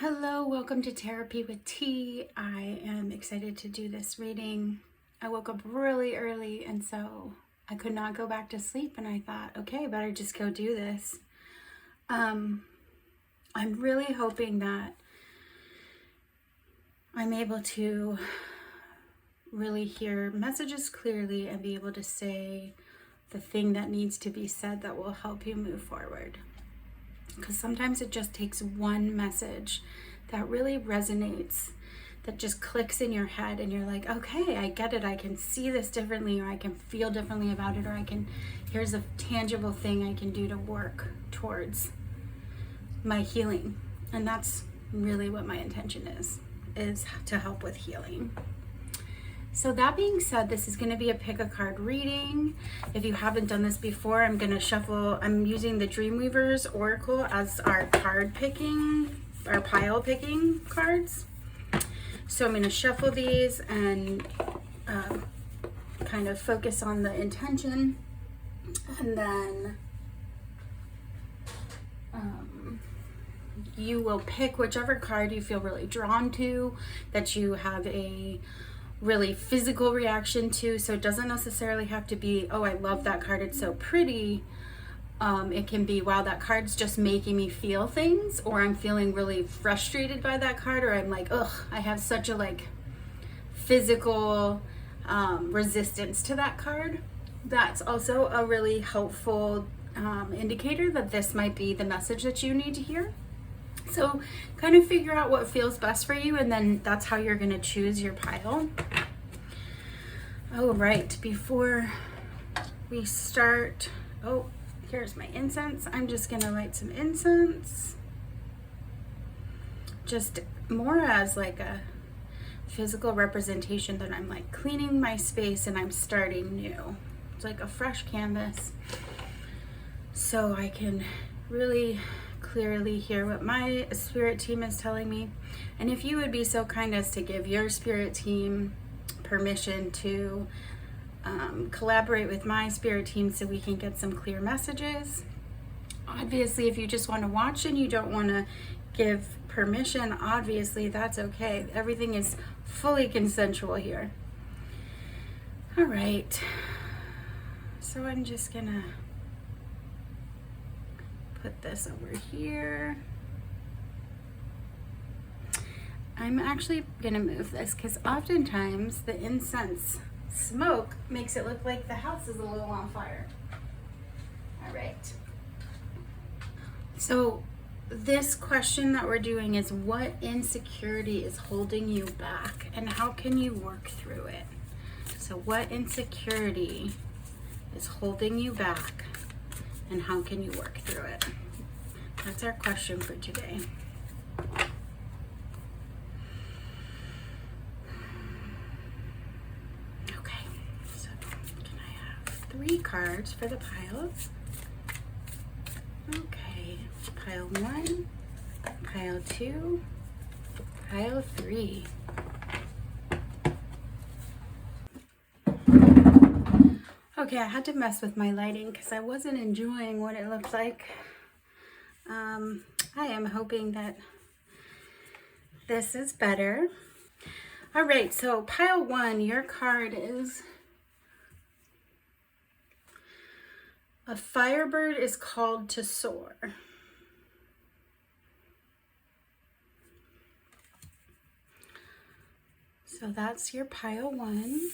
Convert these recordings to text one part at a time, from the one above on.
Hello, welcome to Therapy with T. I am excited to do this reading. I woke up really early and so I could not go back to sleep, and I thought, okay, I better just go do this. I'm really hoping that I'm able to really hear messages clearly and be able to say the thing that needs to be said that will help you move forward. Because sometimes it just takes one message that really resonates, that just clicks in your head and you're like, okay, I get it. I can see this differently, or I can feel differently about it, or here's a tangible thing I can do to work towards my healing. And that's really what my intention is to help with healing. So that being said, this is going to be a pick a card reading. If you haven't done this before, I'm going to shuffle. I'm using the Dreamweaver's Oracle as our card picking, our pile picking cards. So I'm going to shuffle these and kind of focus on the intention. And then you will pick whichever card you feel really drawn to, that you have a really physical reaction to. So it doesn't necessarily have to be, oh, I love that card, it's so pretty. It can be, wow, that card's just making me feel things, or I'm feeling really frustrated by that card, or I'm like, ugh, I have such a physical resistance to that card. That's also a really helpful indicator that this might be the message that you need to hear. So kind of figure out what feels best for you, and then that's how you're going to choose your pile. Oh, right. Before we start, here's my incense. I'm just going to light some incense. Just more as like a physical representation that I'm like cleaning my space and I'm starting new. It's like a fresh canvas. So I can really clearly hear what my spirit team is telling me. And if you would be so kind as to give your spirit team permission to collaborate with my spirit team so we can get some clear messages. Obviously, if you just want to watch and you don't want to give permission, obviously that's okay. Everything is fully consensual here. All right. So I'm just gonna put this over here. I'm actually gonna move this because oftentimes the incense smoke makes it look like the house is a little on fire. All right. So this question that we're doing is, what insecurity is holding you back and how can you work through it? So what insecurity is holding you back and how can you work through it? That's our question for today. Okay, so can I have 3 cards for the piles? Okay, pile 1, pile 2, pile 3. Okay, I had to mess with my lighting because I wasn't enjoying what it looked like. I am hoping that this is better. All right, so pile 1, your card is a firebird is called to soar. So that's your pile 1.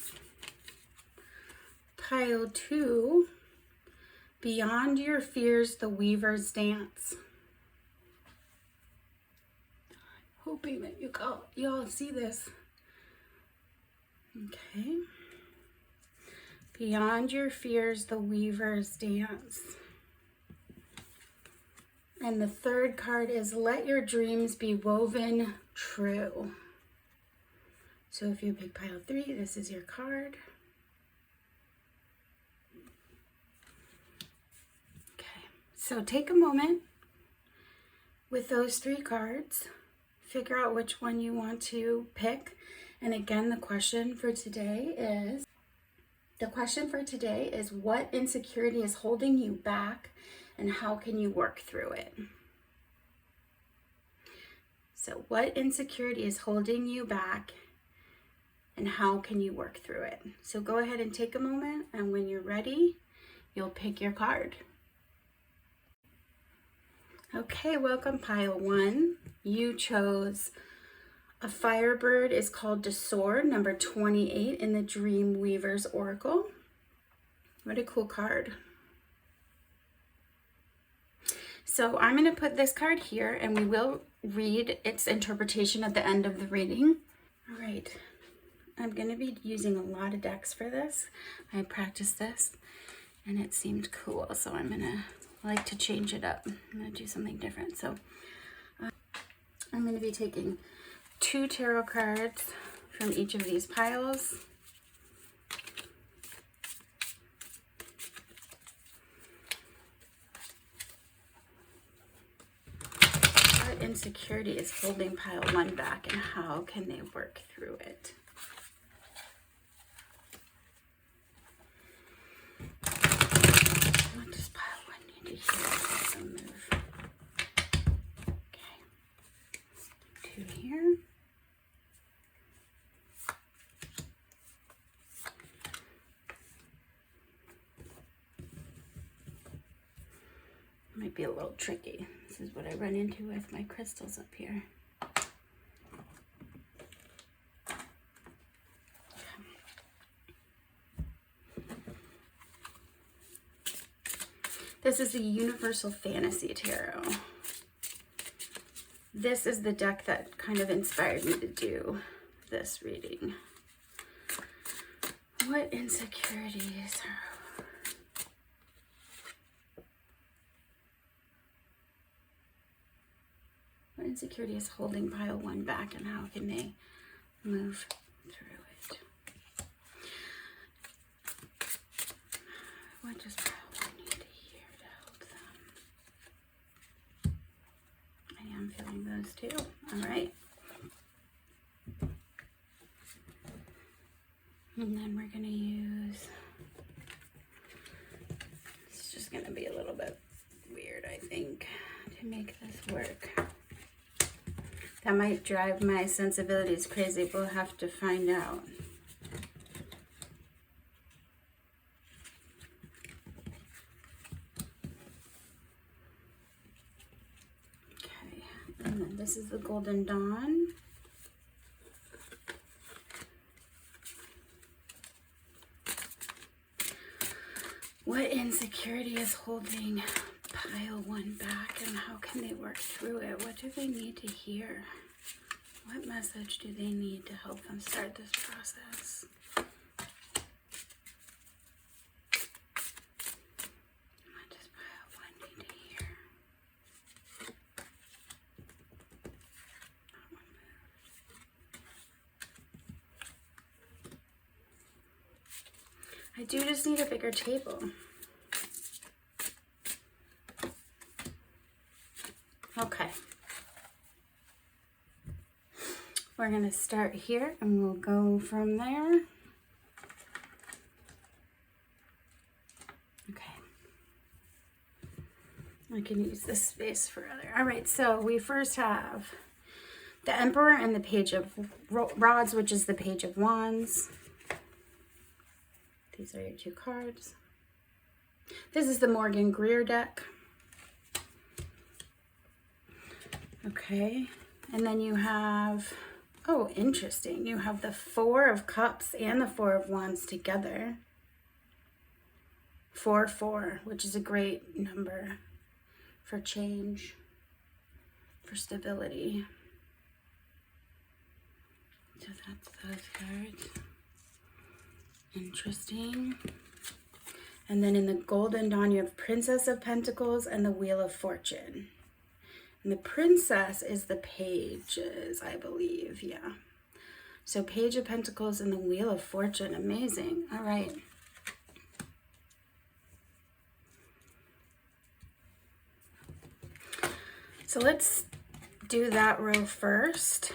Pile 2, beyond your fears, the weaver's dance. Hoping that you all see this. Okay. Beyond your fears, the weaver's dance. And the 3rd card is, let your dreams be woven true. So if you pick pile 3, this is your card. Okay, so take a moment with those 3 cards. Figure out which one you want to pick. And again, the question for today is, what insecurity is holding you back and how can you work through it? So what insecurity is holding you back, and how can you work through it? So go ahead and take a moment, and when you're ready, you'll pick your card. Okay, welcome pile 1. You chose a firebird is called to soar, number 28 in the Dream Weaver's Oracle. What a cool card. So I'm going to put this card here, and we will read its interpretation at the end of the reading. All right. I'm going to be using a lot of decks for this. I practiced this, and it seemed cool, so I'm going to like to change it up. I'm going to do something different. So I'm going to be taking 2 tarot cards from each of these piles. What insecurity is holding pile 1 back, and how can they work through it? What does pile 1 need to hear as a move? Okay. 2 here. Might be a little tricky. This is what I run into with my crystals up here. This is the Universal Fantasy Tarot. This is the deck that kind of inspired me to do this reading. What insecurities are... What insecurity is holding pile 1 back, and how can they move through it? What does pile 1 need to hear to help them? I am feeling those too. All right. And then we're going to use... It's just going to be a little bit weird, I think, to make this work. That might drive my sensibilities crazy. We'll have to find out. Okay, and then this is the Golden Dawn. What insecurity is holding pile 1 back, and how can they work through it? What do they need to hear? What message do they need to help them start this process? What does pile 1 need to hear? That one moved. I do just need a bigger table. Okay. We're going to start here, and we'll go from there. Okay. I can use this space for other. All right, so we first have the Emperor and the Page of Rods, which is the Page of Wands. These are your 2 cards. This is the Morgan Greer deck. Okay, and then you have, oh, interesting. You have the 4 of Cups and the 4 of Wands together. 4-4, which is a great number for change, for stability. So that's those cards. Interesting. And then in the Golden Dawn, you have Princess of Pentacles and the Wheel of Fortune. And the Princess is the Pages, I believe, yeah. So Page of Pentacles and the Wheel of Fortune, amazing. All right. So let's do that row first.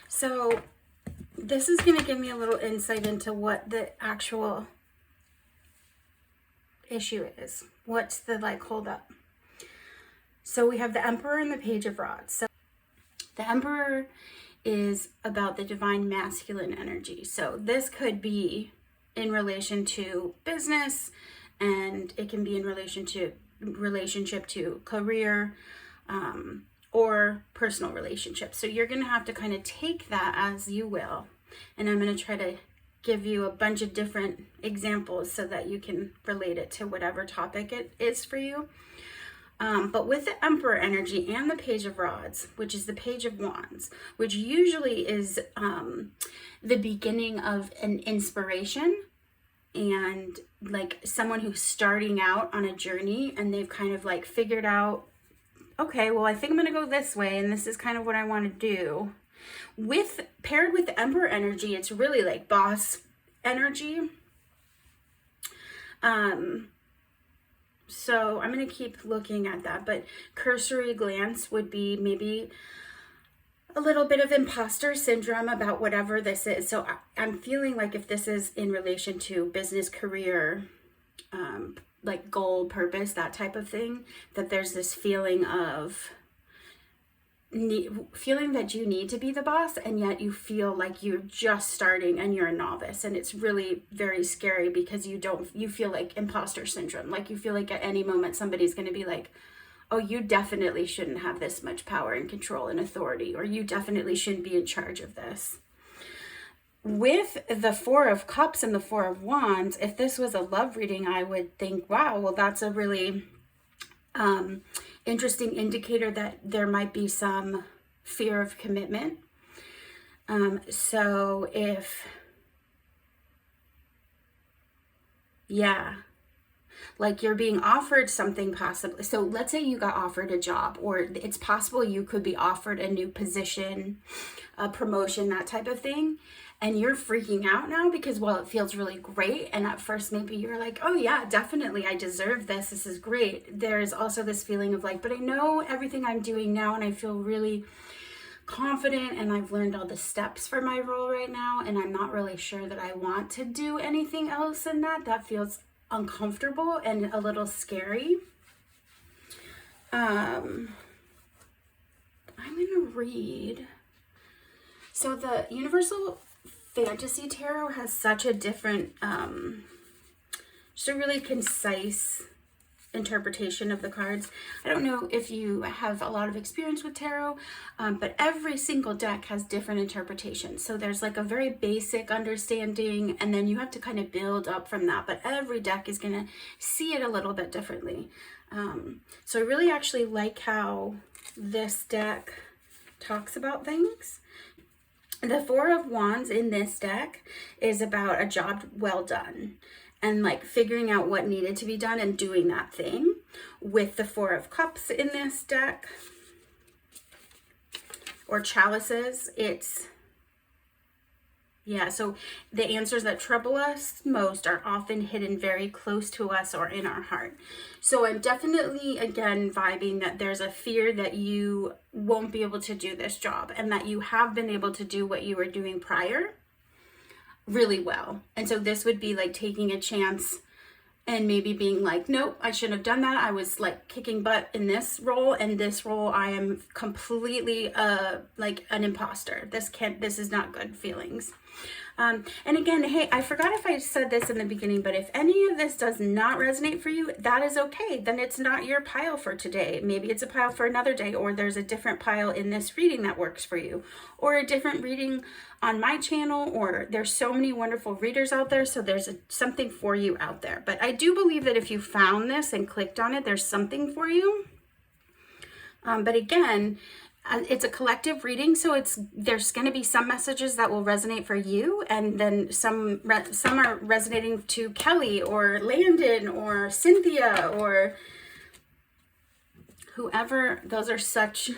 So this is going to give me a little insight into what the actual issue is. What's the hold up? So we have the Emperor and the Page of Rods. The Emperor is about the divine masculine energy. So this could be in relation to business, and it can be in relationship to career, or personal relationships. So you're going to have to kind of take that as you will. And I'm going to try to give you a bunch of different examples so that you can relate it to whatever topic it is for you. But with the Emperor energy and the Page of Rods, which is the Page of Wands, which usually is the beginning of an inspiration, and like someone who's starting out on a journey and they've kind of like figured out, okay, well, I think I'm going to go this way, and this is kind of what I want to do. Paired with the Emperor energy, it's really like boss energy. So I'm going to keep looking at that, but cursory glance would be maybe a little bit of imposter syndrome about whatever this is. So I'm feeling like if this is in relation to business, career, like goal, purpose, that type of thing, that there's this feeling of feeling that you need to be the boss, and yet you feel like you're just starting and you're a novice, and it's really very scary because you feel like imposter syndrome. Like you feel like at any moment somebody's going to be like, oh, you definitely shouldn't have this much power and control and authority, or you definitely shouldn't be in charge of this. With the Four of Cups and the Four of Wands, if this was a love reading, I would think, wow, well, that's a really interesting indicator that there might be some fear of commitment. So if, yeah, like you're being offered something possibly. So let's say you got offered a job, or it's possible you could be offered a new position, a promotion, that type of thing. And you're freaking out now because, well, it feels really great. And at first, maybe you're like, oh yeah, definitely, I deserve this. This is great. There's also this feeling of like, but I know everything I'm doing now, and I feel really confident, and I've learned all the steps for my role right now. And I'm not really sure that I want to do anything else in that. That feels uncomfortable and a little scary. I'm going to read. So the Universal Fantasy Tarot has such a different, just a really concise interpretation of the cards. I don't know if you have a lot of experience with tarot, but every single deck has different interpretations. So there's like a very basic understanding, and then you have to kind of build up from that. But every deck is going to see it a little bit differently. So I really actually like how this deck talks about things. The Four of Wands in this deck is about a job well done, and like figuring out what needed to be done and doing that thing. With the Four of Cups in this deck, or chalices, it's, yeah, so the answers that trouble us most are often hidden very close to us or in our heart. So I'm definitely, again, vibing that there's a fear that you won't be able to do this job, and that you have been able to do what you were doing prior really well. And so this would be like taking a chance and maybe being like, nope, I shouldn't have done that. I was like kicking butt in this role, and this role I am completely like an imposter. This is not good feelings. And again, hey, I forgot if I said this in the beginning, but if any of this does not resonate for you, that is okay. Then it's not your pile for today. Maybe it's a pile for another day, or there's a different pile in this reading that works for you, or a different reading on my channel, or there's so many wonderful readers out there. So there's something for you out there. But I do believe that if you found this and clicked on it, there's something for you. But again, it's a collective reading, so there's going to be some messages that will resonate for you, and then some are resonating to Kelly or Landon or Cynthia or whoever. Those are such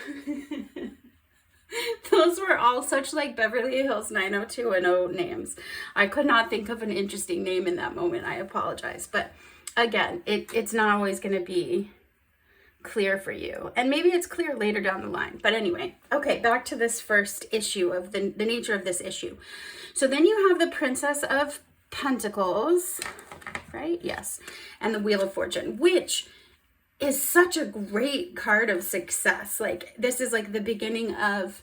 those were all such like Beverly Hills 90210 names. I could not think of an interesting name in that moment. I apologize, but again, it's not always going to be clear for you, and maybe it's clear later down the line. But anyway, okay, back to this first issue of the nature of this issue. So then you have the Princess of Pentacles, right? Yes. And the Wheel of Fortune, which is such a great card of success. Like, this is like the beginning of,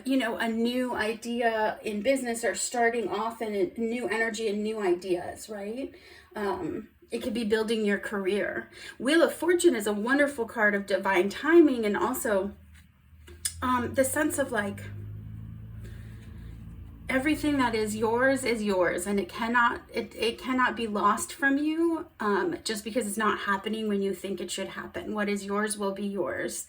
you know, a new idea in business, or starting off in a new energy and new ideas, right? It could be building your career. Wheel of Fortune is a wonderful card of divine timing, and also the sense of like, everything that is yours, and it cannot be lost from you, just because it's not happening when you think it should happen. What is yours will be yours.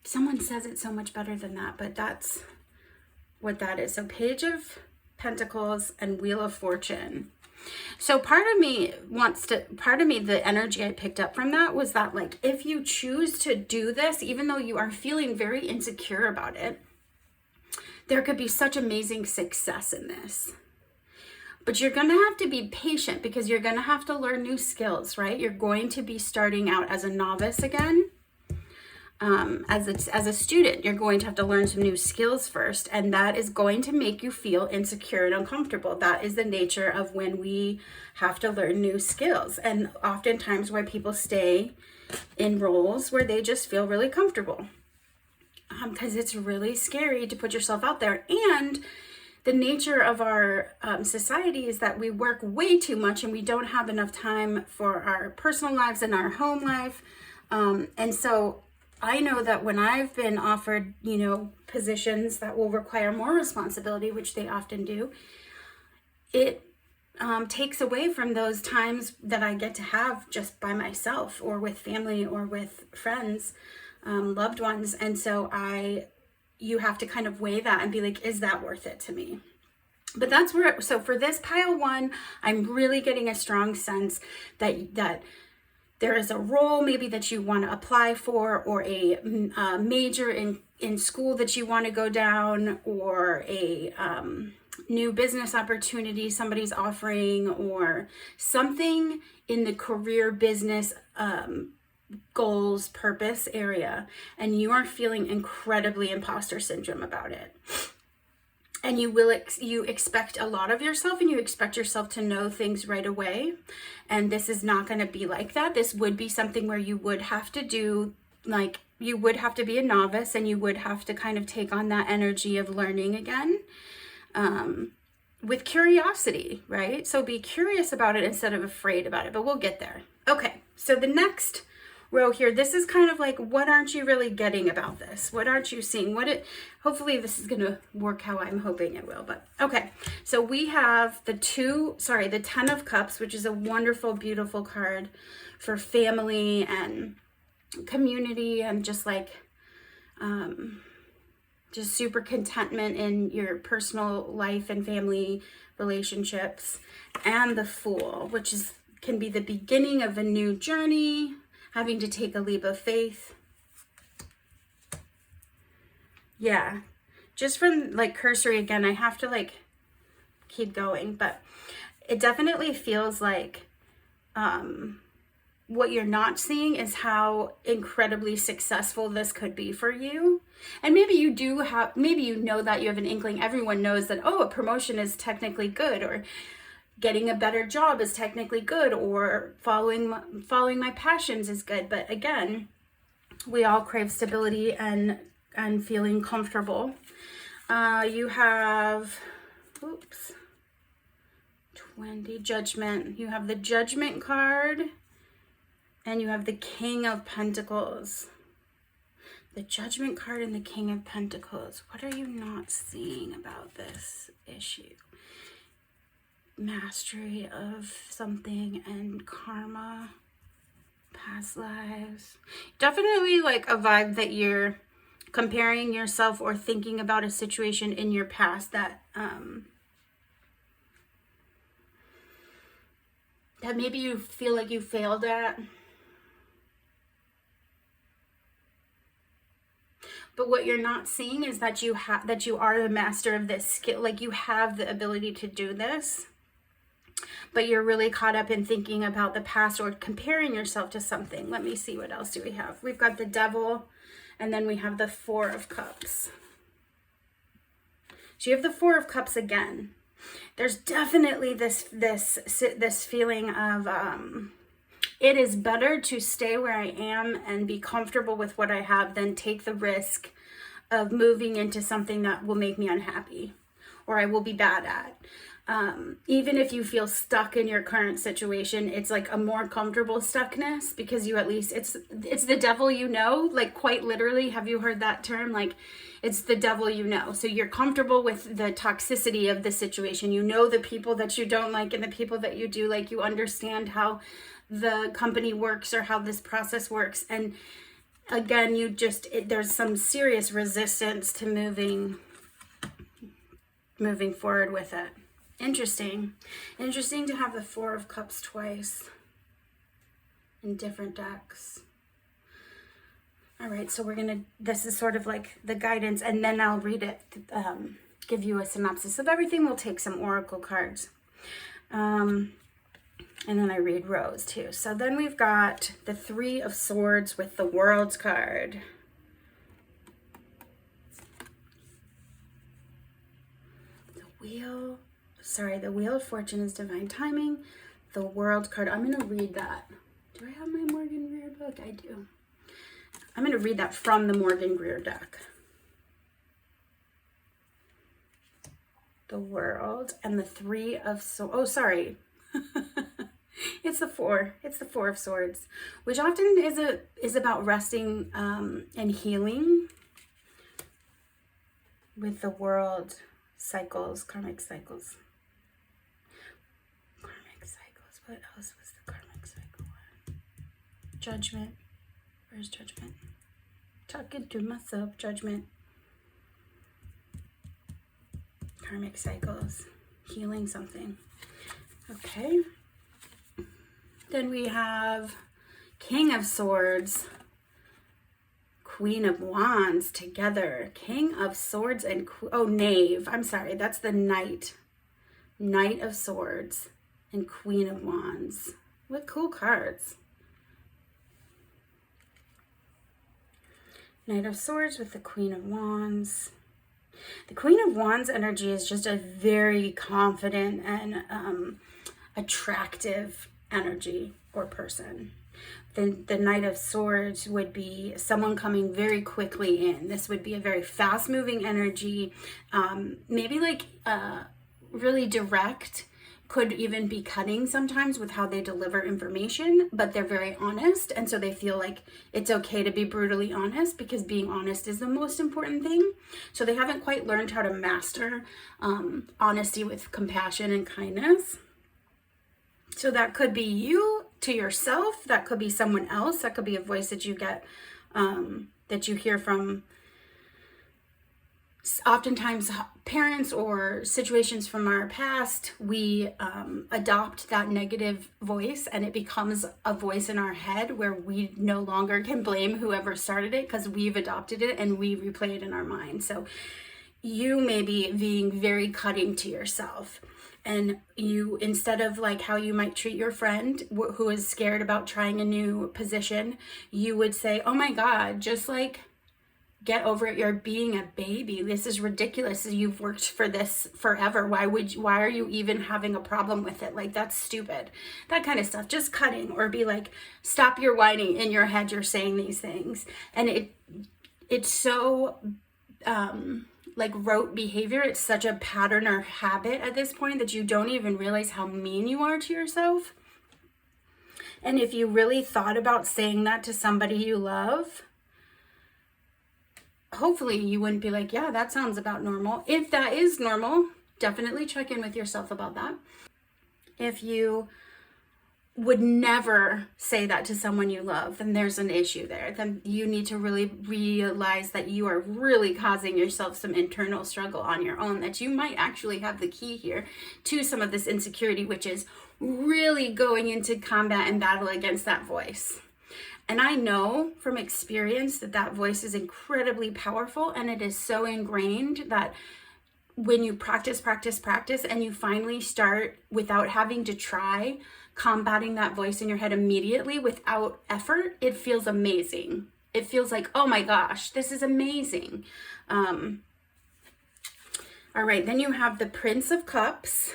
Someone says it so much better than that, but that's what that is. So Page of Pentacles and Wheel of Fortune. So part of me, the energy I picked up from that was that, like, if you choose to do this, even though you are feeling very insecure about it, there could be such amazing success in this. But you're going to have to be patient, because you're going to have to learn new skills, right? You're going to be starting out as a novice again. As a student, you're going to have to learn some new skills first, and that is going to make you feel insecure and uncomfortable. That is the nature of when we have to learn new skills, and oftentimes why people stay in roles where they just feel really comfortable. Because it's really scary to put yourself out there. And the nature of our society is that we work way too much, and we don't have enough time for our personal lives and our home life. And so I know that when I've been offered, you know, positions that will require more responsibility, which they often do, it takes away from those times that I get to have just by myself, or with family, or with friends. Loved ones. And so you have to kind of weigh that and be like, is that worth it to me? But that's where, so for this pile one, I'm really getting a strong sense that there is a role maybe that you want to apply for, or a major in school that you want to go down, or a new business opportunity somebody's offering, or something in the career, business, goals, purpose area, and you are feeling incredibly imposter syndrome about it. And you expect a lot of yourself, and you expect yourself to know things right away. And this is not going to be like that. This would be something where you would have to do, like, you would have to be a novice, and you would have to kind of take on that energy of learning again, with curiosity, right? So be curious about it instead of afraid about it, but we'll get there. Okay, so the next row here, this is kind of like, what aren't you really getting about this? What aren't you seeing? Hopefully this is going to work how I'm hoping it will, but okay. So we have the 10 of Cups, which is a wonderful, beautiful card for family and community, and just like, just super contentment in your personal life and family relationships. And the Fool, which can be the beginning of a new journey, having to take a leap of faith. Yeah, just from like cursory again, I have to like keep going, but it definitely feels like what you're not seeing is how incredibly successful this could be for you. And maybe you do have, maybe you know that you have an inkling. Everyone knows that, oh, a promotion is technically good, or getting a better job is technically good, or following my passions is good. But again, we all crave stability and feeling comfortable. You have, 20, Judgment. You have the Judgment card, and you have the King of Pentacles. The Judgment card and the King of Pentacles. What are you not seeing about this issue? Mastery of something and karma, past lives. Definitely like a vibe that you're comparing yourself or thinking about a situation in your past that that maybe you feel like you failed at. But what you're not seeing is that you are the master of this skill. Like, you have the ability to do this, but you're really caught up in thinking about the past or comparing yourself to something. Let me see, what else do we have? We've got the Devil, and then we have the Four of Cups. So you have the Four of Cups again. There's definitely this feeling of It is better to stay where I am and be comfortable with what I have than take the risk of moving into something that will make me unhappy or I will be bad at. Even if you feel stuck in your current situation, it's like a more comfortable stuckness because you at least, it's the devil you know, like quite literally. Have you heard that term? Like it's the devil you know. So you're comfortable with the toxicity of the situation. You know the people that you don't like and the people that you do like. You understand how the company works or how this process works. And again, you just, there's some serious resistance to moving forward with it. Interesting to have the Four of Cups twice in different decks. All right, so this is sort of like the guidance, and then I'll read it, give you a synopsis of everything. We'll take some oracle cards. And then I read Rose too. So then we've got the Three of Swords with the World's card. The Wheel of Fortune is divine timing. The World card, I'm going to read that. Do I have my Morgan Greer book? I do. I'm going to read that from the Morgan Greer deck. The World and the Three of Swords. Oh, sorry. It's the Four of Swords, which often is about resting and healing. With the World, cycles, karmic cycles. What else was the karmic cycle one? Judgment. Where's Judgment? Talking to myself. Judgment. Karmic cycles. Healing something. Okay. Then we have King of Swords, Queen of Wands together. King of Swords and Knave. I'm sorry, that's the Knight. Knight of Swords and Queen of Wands. What cool cards. Knight of Swords with the Queen of Wands. The Queen of Wands energy is just a very confident and attractive energy or person. The Knight of Swords would be someone coming very quickly in. This would be a very fast-moving energy, maybe like really direct, could even be cutting sometimes with how they deliver information, but they're very honest, and so they feel like it's okay to be brutally honest because being honest is the most important thing. So they haven't quite learned how to master honesty with compassion and kindness. So that could be you to yourself, that could be someone else, that could be a voice that you get, that you hear from oftentimes parents or situations from our past. We adopt that negative voice and it becomes a voice in our head where we no longer can blame whoever started it because we've adopted it and we replay it in our mind. So you may be being very cutting to yourself. And you, instead of like how you might treat your friend who is scared about trying a new position, you would say, oh my God, just like get over it. You're being a baby. This is ridiculous. You've worked for this forever. Why are you even having a problem with it? Like, that's stupid. That kind of stuff. Just cutting, or be like, stop your whining. In your head, you're saying these things. And it's so, like rote behavior. It's such a pattern or habit at this point that you don't even realize how mean you are to yourself. And if you really thought about saying that to somebody you love, hopefully you wouldn't be like, yeah, that sounds about normal. If that is normal, definitely check in with yourself about that. If you would never say that to someone you love, then there's an issue there. Then you need to really realize that you are really causing yourself some internal struggle on your own, that you might actually have the key here to some of this insecurity, which is really going into combat and battle against that voice. And I know from experience that that voice is incredibly powerful, and it is so ingrained that when you practice, and you finally start, without having to try, combating that voice in your head immediately without effort, it feels amazing. It feels like, oh my gosh, this is amazing. All right, then you have the Prince of Cups,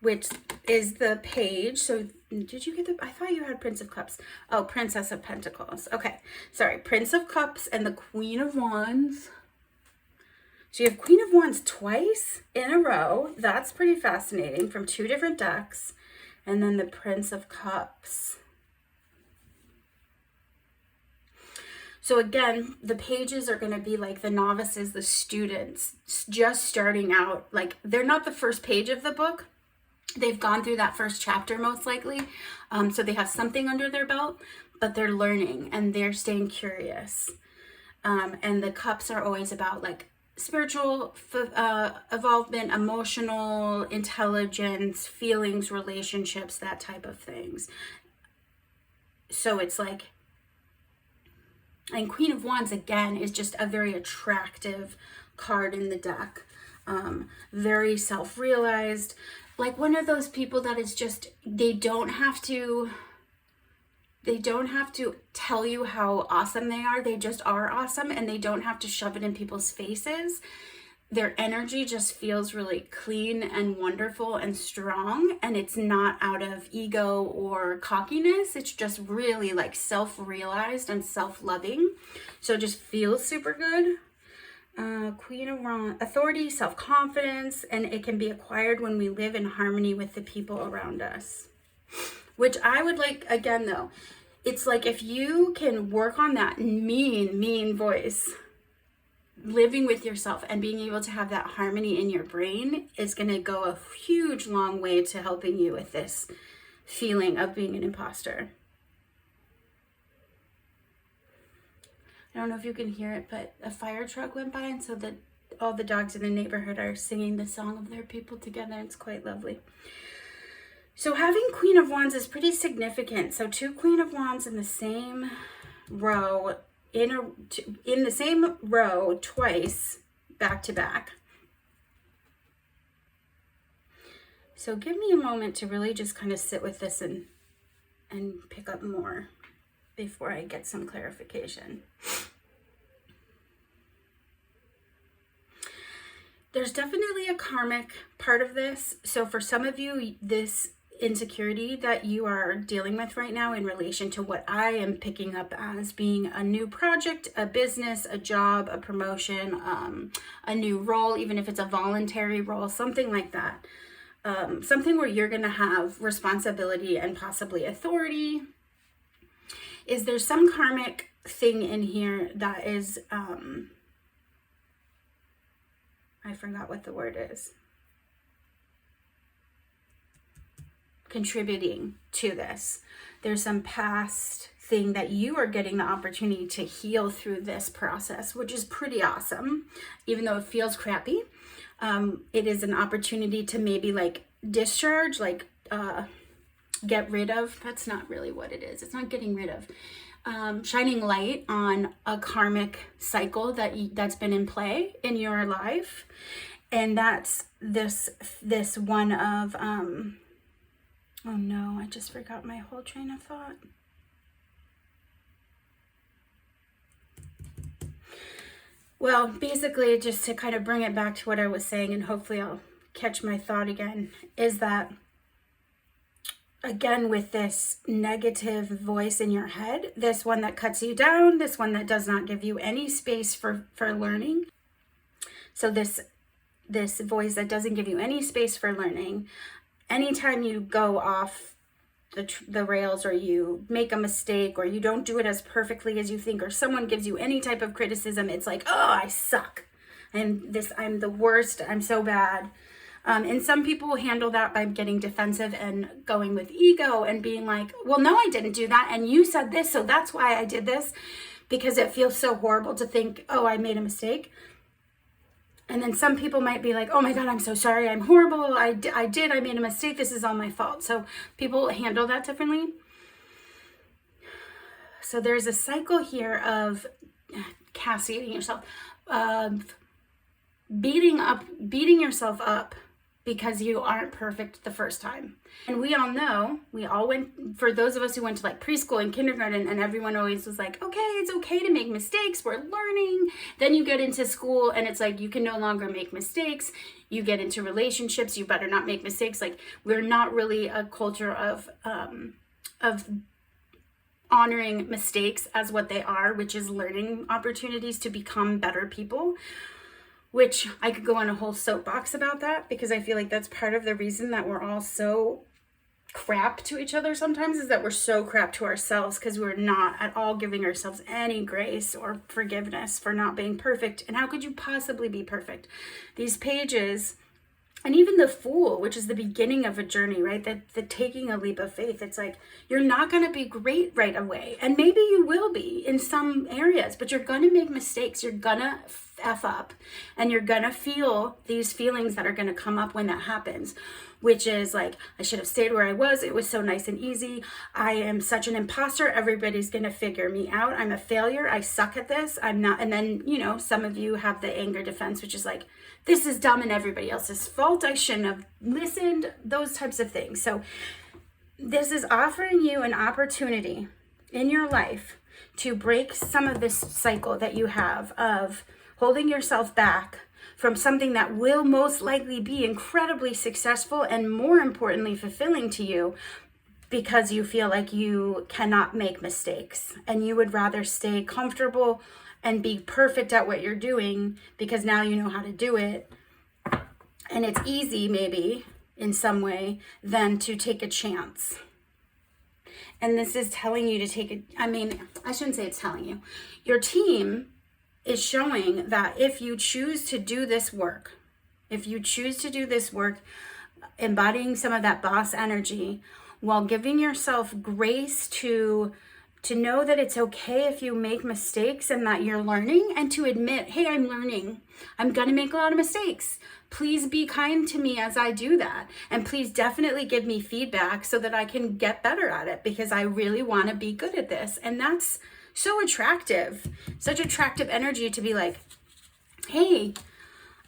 which is the page. So Did you get the, I thought you had Prince of Cups. Oh, Princess of Pentacles. Okay, sorry, Prince of Cups and the Queen of Wands. So you have Queen of Wands twice in a row. That's pretty fascinating, from 2 different decks. And then the Prince of Cups. So again, the pages are going to be like the novices, the students just starting out. Like, they're not the first page of the book. They've gone through that first chapter most likely. So they have something under their belt, but they're learning and they're staying curious. And the cups are always about like spiritual evolvement, emotional intelligence, feelings, relationships, that type of things. So it's like, and Queen of Wands again is just a very attractive card in the deck. Very self-realized, like one of those people that is just, they don't have to tell you how awesome they are. They just are awesome, and they don't have to shove it in people's faces. Their energy just feels really clean and wonderful and strong, and it's not out of ego or cockiness. It's just really like self-realized and self-loving. So it just feels super good. Queen of Wands, authority, self-confidence, and it can be acquired when we live in harmony with the people around us. Which I would like, again though, it's like if you can work on that mean voice, living with yourself and being able to have that harmony in your brain is going to go a huge long way to helping you with this feeling of being an imposter. I don't know if you can hear it, but a fire truck went by, and so that all the dogs in the neighborhood are singing the song of their people together. It's quite lovely. So having Queen of Wands is pretty significant. So 2 Queen of Wands in the same row, in the same row twice, back to back. So give me a moment to really just kind of sit with this and pick up more before I get some clarification. There's definitely a karmic part of this. So for some of you, this insecurity that you are dealing with right now in relation to what I am picking up as being a new project, a business, a job, a promotion, a new role, even if it's a voluntary role, something like that. Something where you're going to have responsibility and possibly authority. Is there some karmic thing in here that is, I forgot what the word is, contributing to this? There's some past thing that you are getting the opportunity to heal through this process, which is pretty awesome. Even though it feels crappy, it is an opportunity to maybe like discharge, like get rid of. That's not really what it is. It's not getting rid of. Shining light on a karmic cycle that's been in play in your life. And that's this one of, oh no, I just forgot my whole train of thought. Well, basically, just to kind of bring it back to what I was saying, and hopefully I'll catch my thought again, is that again, with this negative voice in your head, this one that cuts you down, this one that does not give you any space for learning. So this voice that doesn't give you any space for learning, anytime you go off the rails, or you make a mistake, or you don't do it as perfectly as you think, or someone gives you any type of criticism, it's like, oh, I suck. I'm the worst. I'm so bad. And some people handle that by getting defensive and going with ego and being like, well, no, I didn't do that. And you said this, so that's why I did this, because it feels so horrible to think, oh, I made a mistake. And then some people might be like, oh my God, I'm so sorry. I'm horrible. I made a mistake. This is all my fault. So people handle that differently. So there's a cycle here of castigating yourself, of beating yourself up because you aren't perfect the first time. And we all know, we all went, for those of us who went to like preschool and kindergarten, and everyone always was like, okay, it's okay to make mistakes, we're learning. Then you get into school and it's like, you can no longer make mistakes. You get into relationships, you better not make mistakes. Like, we're not really a culture of honoring mistakes as what they are, which is learning opportunities to become better people. Which I could go on a whole soapbox about that, because I feel like that's part of the reason that we're all so crap to each other sometimes, is that we're so crap to ourselves because we're not at all giving ourselves any grace or forgiveness for not being perfect. And how could you possibly be perfect? These pages, and even the Fool, which is the beginning of a journey, right? The taking a leap of faith. It's like, you're not going to be great right away. And maybe you will be in some areas, but you're going to make mistakes. You're going to F up, and you're going to feel these feelings that are going to come up when that happens, which is like, I should have stayed where I was. It was so nice and easy. I am such an imposter. Everybody's going to figure me out. I'm a failure. I suck at this. I'm not. And then, you know, some of you have the anger defense, which is like, this is dumb and everybody else's fault. I shouldn't have listened, those types of things. So this is offering you an opportunity in your life to break some of this cycle that you have of holding yourself back from something that will most likely be incredibly successful and, more importantly, fulfilling to you, because you feel like you cannot make mistakes and you would rather stay comfortable and be perfect at what you're doing because now you know how to do it. And it's easy, maybe, in some way, than to take a chance. And this is telling you to take it. I mean, I shouldn't say it's telling you. Your team is showing that if you choose to do this work, embodying some of that boss energy while giving yourself grace to know that it's okay if you make mistakes and that you're learning, and to admit, hey, I'm learning. I'm going to make a lot of mistakes. Please be kind to me as I do that. And please definitely give me feedback so that I can get better at it, because I really want to be good at this. And that's so attractive, such attractive energy to be like, hey,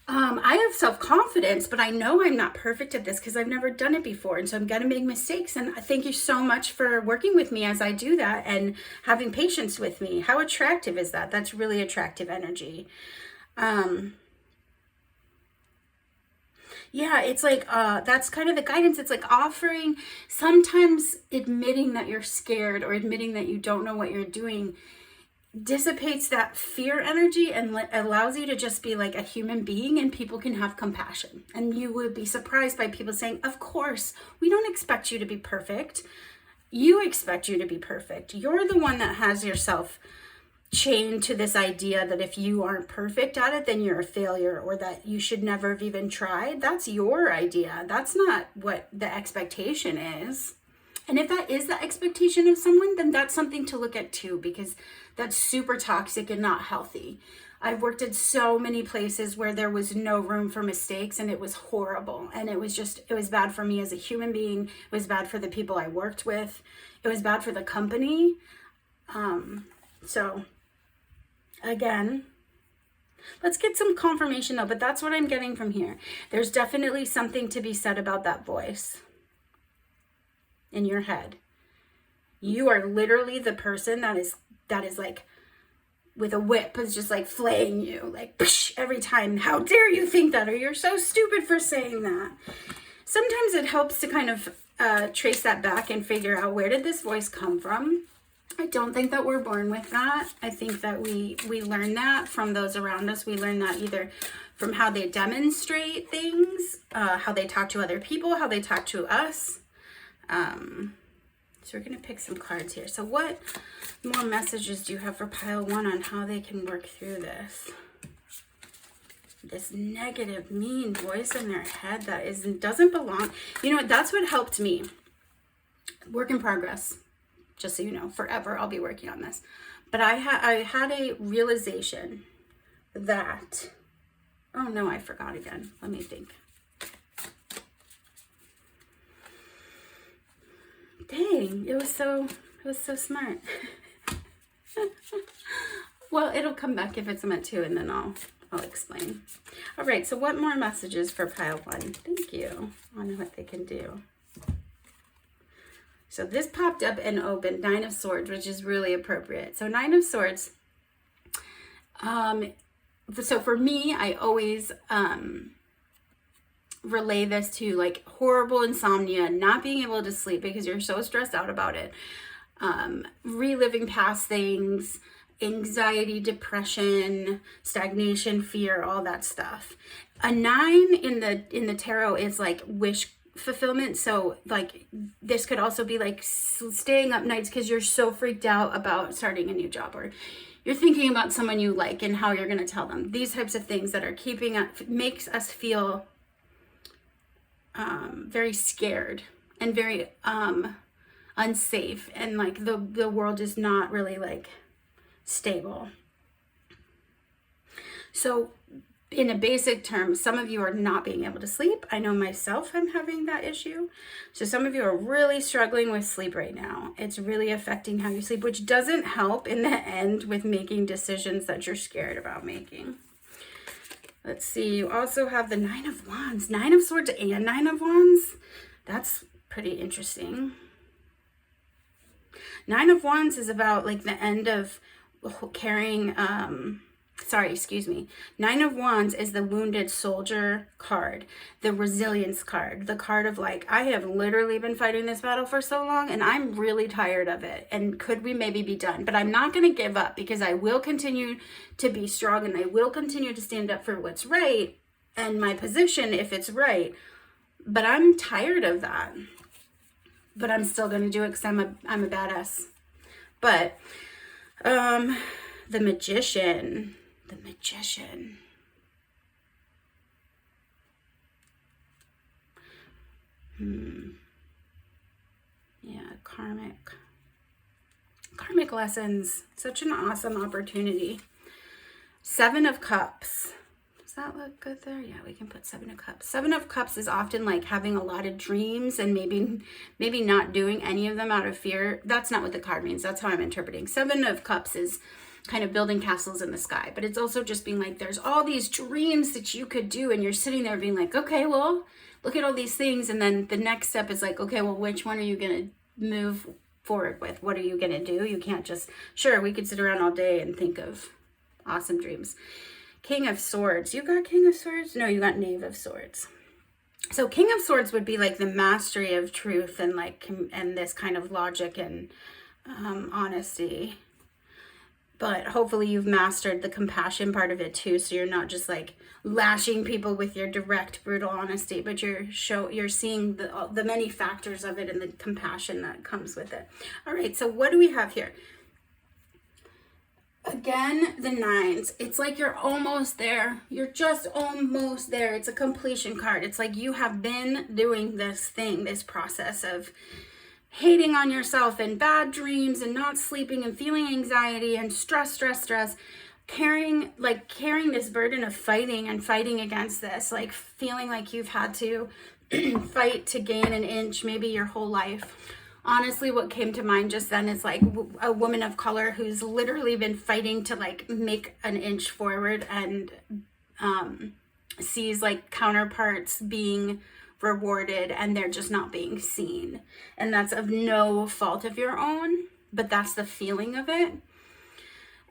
I have self-confidence, but I know I'm not perfect at this because I've never done it before. And so I'm going to make mistakes. And thank you so much for working with me as I do that and having patience with me. How attractive is that? That's really attractive energy. Yeah, it's like, that's kind of the guidance. It's like offering, sometimes admitting that you're scared or admitting that you don't know what you're doing dissipates that fear energy and allows you to just be like a human being, and people can have compassion. And you would be surprised by people saying, of course, we don't expect you to be perfect. You expect you to be perfect. You're the one that has yourself chained to this idea that if you aren't perfect at it, then you're a failure, or that you should never have even tried. That's your idea. That's not what the expectation is. And if that is the expectation of someone, then that's something to look at too, because that's super toxic and not healthy. I've worked at so many places where there was no room for mistakes, and it was horrible. And it was bad for me as a human being. It was bad for the people I worked with. It was bad for the company. So again, let's get some confirmation though, but that's what I'm getting from here. There's definitely something to be said about that voice in your head. You are literally the person that is like with a whip is just like flaying you, like psh, every time. How dare you think that, or you're so stupid for saying that. Sometimes it helps to kind of trace that back and figure out, where did this voice come from? I don't think that we're born with that. I think that we learn that from those around us. We learn that either from how they demonstrate things, how they talk to other people, how they talk to us. So we're going to pick some cards here. So what more messages do you have for pile 1 on how they can work through this negative, mean voice in their head that doesn't belong? You know what? That's what helped me. Work in progress. Just so you know, forever I'll be working on this. But I had a realization that, oh no, I forgot again. Let me think. Dang, it was so smart. Well, it'll come back if it's meant to, and then I'll explain. All right, so what more messages for pile 1? Thank you. On what they can do. So this popped up and opened, 9 of Swords, which is really appropriate. So 9 of Swords. So for me, I always relay this to like horrible insomnia, not being able to sleep because you're so stressed out about it, reliving past things, anxiety, depression, stagnation, fear, all that stuff. A 9 in the tarot is like wish fulfillment. So like this could also be like staying up nights because you're so freaked out about starting a new job, or you're thinking about someone you like and how you're going to tell them. These types of things that are keeping us, makes us feel very scared and very unsafe, and like the world is not really like stable. So in a basic term, some of you are not being able to sleep. I know myself, I'm having that issue. So some of you are really struggling with sleep right now. It's really affecting how you sleep, which doesn't help in the end with making decisions that you're scared about making. Let's see, you also have the 9 of Wands, 9 of Swords and 9 of Wands. That's pretty interesting. 9 of Wands is about like the end of carrying, 9 of Wands is the wounded soldier card, the resilience card, the card of like, I have literally been fighting this battle for so long and I'm really tired of it. And could we maybe be done? But I'm not going to give up because I will continue to be strong and I will continue to stand up for what's right and my position if it's right. But I'm tired of that. But I'm still going to do it because I'm a badass. But the Magician. The Magician. Yeah, karmic lessons. Such an awesome opportunity. 7 of Cups. Does that look good there? Yeah, we can put 7 of Cups. 7 of Cups is often like having a lot of dreams and maybe not doing any of them out of fear. That's not what the card means. That's how I'm interpreting. 7 of Cups is kind of building castles in the sky, but it's also just being like, there's all these dreams that you could do, and you're sitting there being like, okay, well, look at all these things, and then the next step is like, okay, well, which one are you gonna move forward with? What are you gonna do? You can't just, sure, we could sit around all day and think of awesome dreams. King of Swords. You got King of Swords? No, you got Knave of Swords. So King of Swords would be like the mastery of truth and like, and this kind of logic and honesty. But hopefully you've mastered the compassion part of it too. So you're not just like lashing people with your direct, brutal honesty, but you're seeing the many factors of it and the compassion that comes with it. All right, so what do we have here? Again, the 9s. It's like you're almost there. You're just almost there. It's a completion card. It's like you have been doing this thing, this process of hating on yourself and bad dreams and not sleeping and feeling anxiety and stress, carrying this burden of fighting against this, like feeling like you've had to fight to gain an inch, maybe your whole life. Honestly, what came to mind just then is like a woman of color who's literally been fighting to like make an inch forward and sees like counterparts being rewarded and they're just not being seen, and that's of no fault of your own, but that's the feeling of it.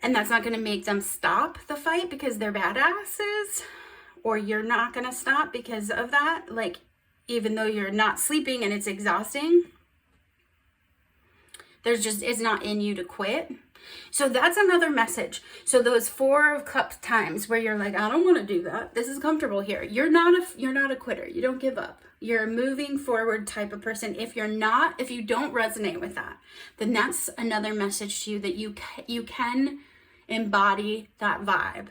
And that's not going to make them stop the fight because they're badasses, or you're not going to stop because of that, like even though you're not sleeping and it's exhausting, it's not in you to quit. So that's another message. So those 4 of Cups times where you're like, I don't want to do that. This is comfortable here. You're not a quitter. You don't give up. You're a moving forward type of person. If you don't resonate with that, then that's another message to you that you can embody that vibe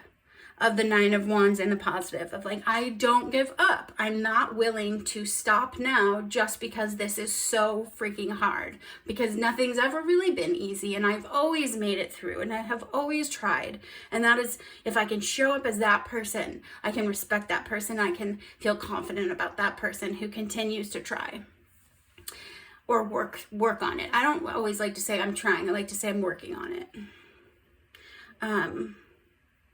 of the 9 of Wands in the positive of like, I don't give up. I'm not willing to stop now just because this is so freaking hard, because nothing's ever really been easy and I've always made it through and I have always tried. And that is, if I can show up as that person, I can respect that person. I can feel confident about that person who continues to try or work on it. I don't always like to say I'm trying. I like to say I'm working on it.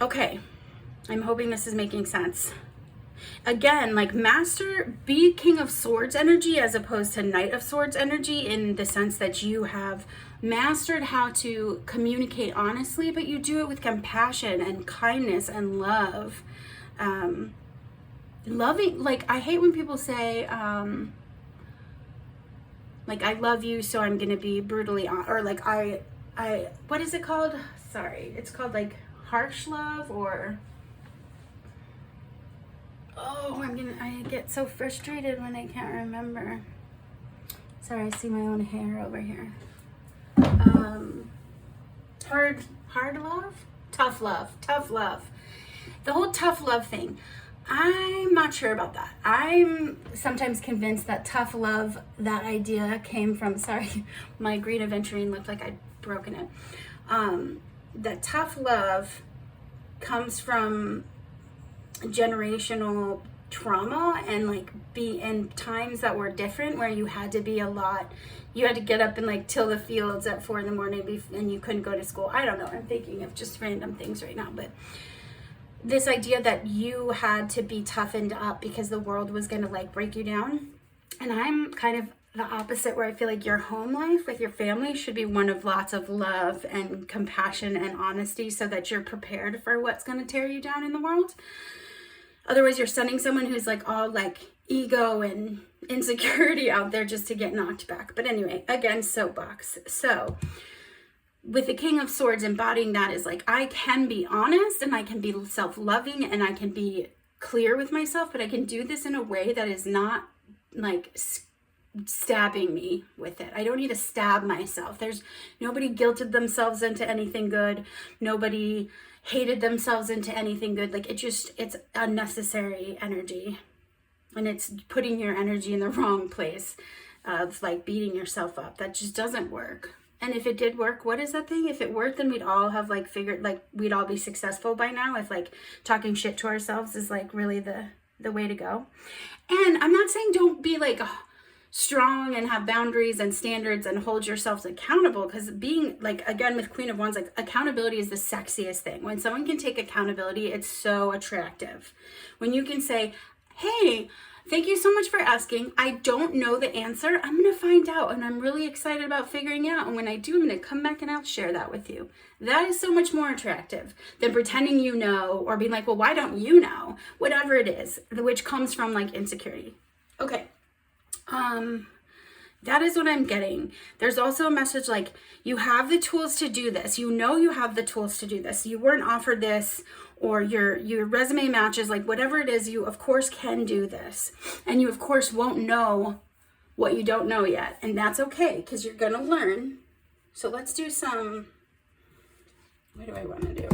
Okay, I'm hoping this is making sense. Again, like be King of Swords energy as opposed to Knight of Swords energy, in the sense that you have mastered how to communicate honestly, but you do it with compassion and kindness and love. Loving, like, I hate when people say, like, I love you, so I'm gonna be brutally on, or like, what is it called? Sorry, it's called like harsh love, or, oh, I get so frustrated when I can't remember. Sorry, I see my own hair over here. Hard love? Tough love. The whole tough love thing. I'm not sure about that. I'm sometimes convinced that tough love, that idea came from, sorry, my green aventurine looked like I'd broken it. That tough love comes from generational trauma, and like be in times that were different, where you had to get up and like till the fields at 4 a.m. and you couldn't go to school. I don't know, I'm thinking of just random things right now, but this idea that you had to be toughened up because the world was going to like break you down. And I'm kind of the opposite, where I feel like your home life with your family should be one of lots of love and compassion and honesty, so that you're prepared for what's going to tear you down in the world. Otherwise, you're sending someone who's like all like ego and insecurity out there just to get knocked back. But anyway, again, soapbox. So with the King of Swords, embodying that is like, I can be honest and I can be self-loving and I can be clear with myself, but I can do this in a way that is not like stabbing me with it. I don't need to stab myself. There's nobody guilted themselves into anything good. Nobody hated themselves into anything good. Like, it's unnecessary energy, and it's putting your energy in the wrong place of like beating yourself up. That just doesn't work. And if it did work, what is that thing? If it worked, then we'd all have like figured, like we'd all be successful by now, if like talking shit to ourselves is like really the way to go. And I'm not saying don't be like strong and have boundaries and standards and hold yourselves accountable, because being like, again, with Queen of Wands, like accountability is the sexiest thing. When someone can take accountability, it's so attractive. When you can say, hey, thank you so much for asking. I don't know the answer. I'm going to find out, and I'm really excited about figuring it out. And when I do, I'm going to come back and I'll share that with you. That is so much more attractive than pretending you know, or being like, well, why don't you know? Whatever it is, which comes from like insecurity. Okay. That is what I'm getting. There's also a message like, you have the tools to do this. You know you have the tools to do this. You weren't offered this, or your resume matches, like whatever it is, you of course can do this. And you of course won't know what you don't know yet. And that's okay, because you're gonna learn. So let's do some, what do I want to do?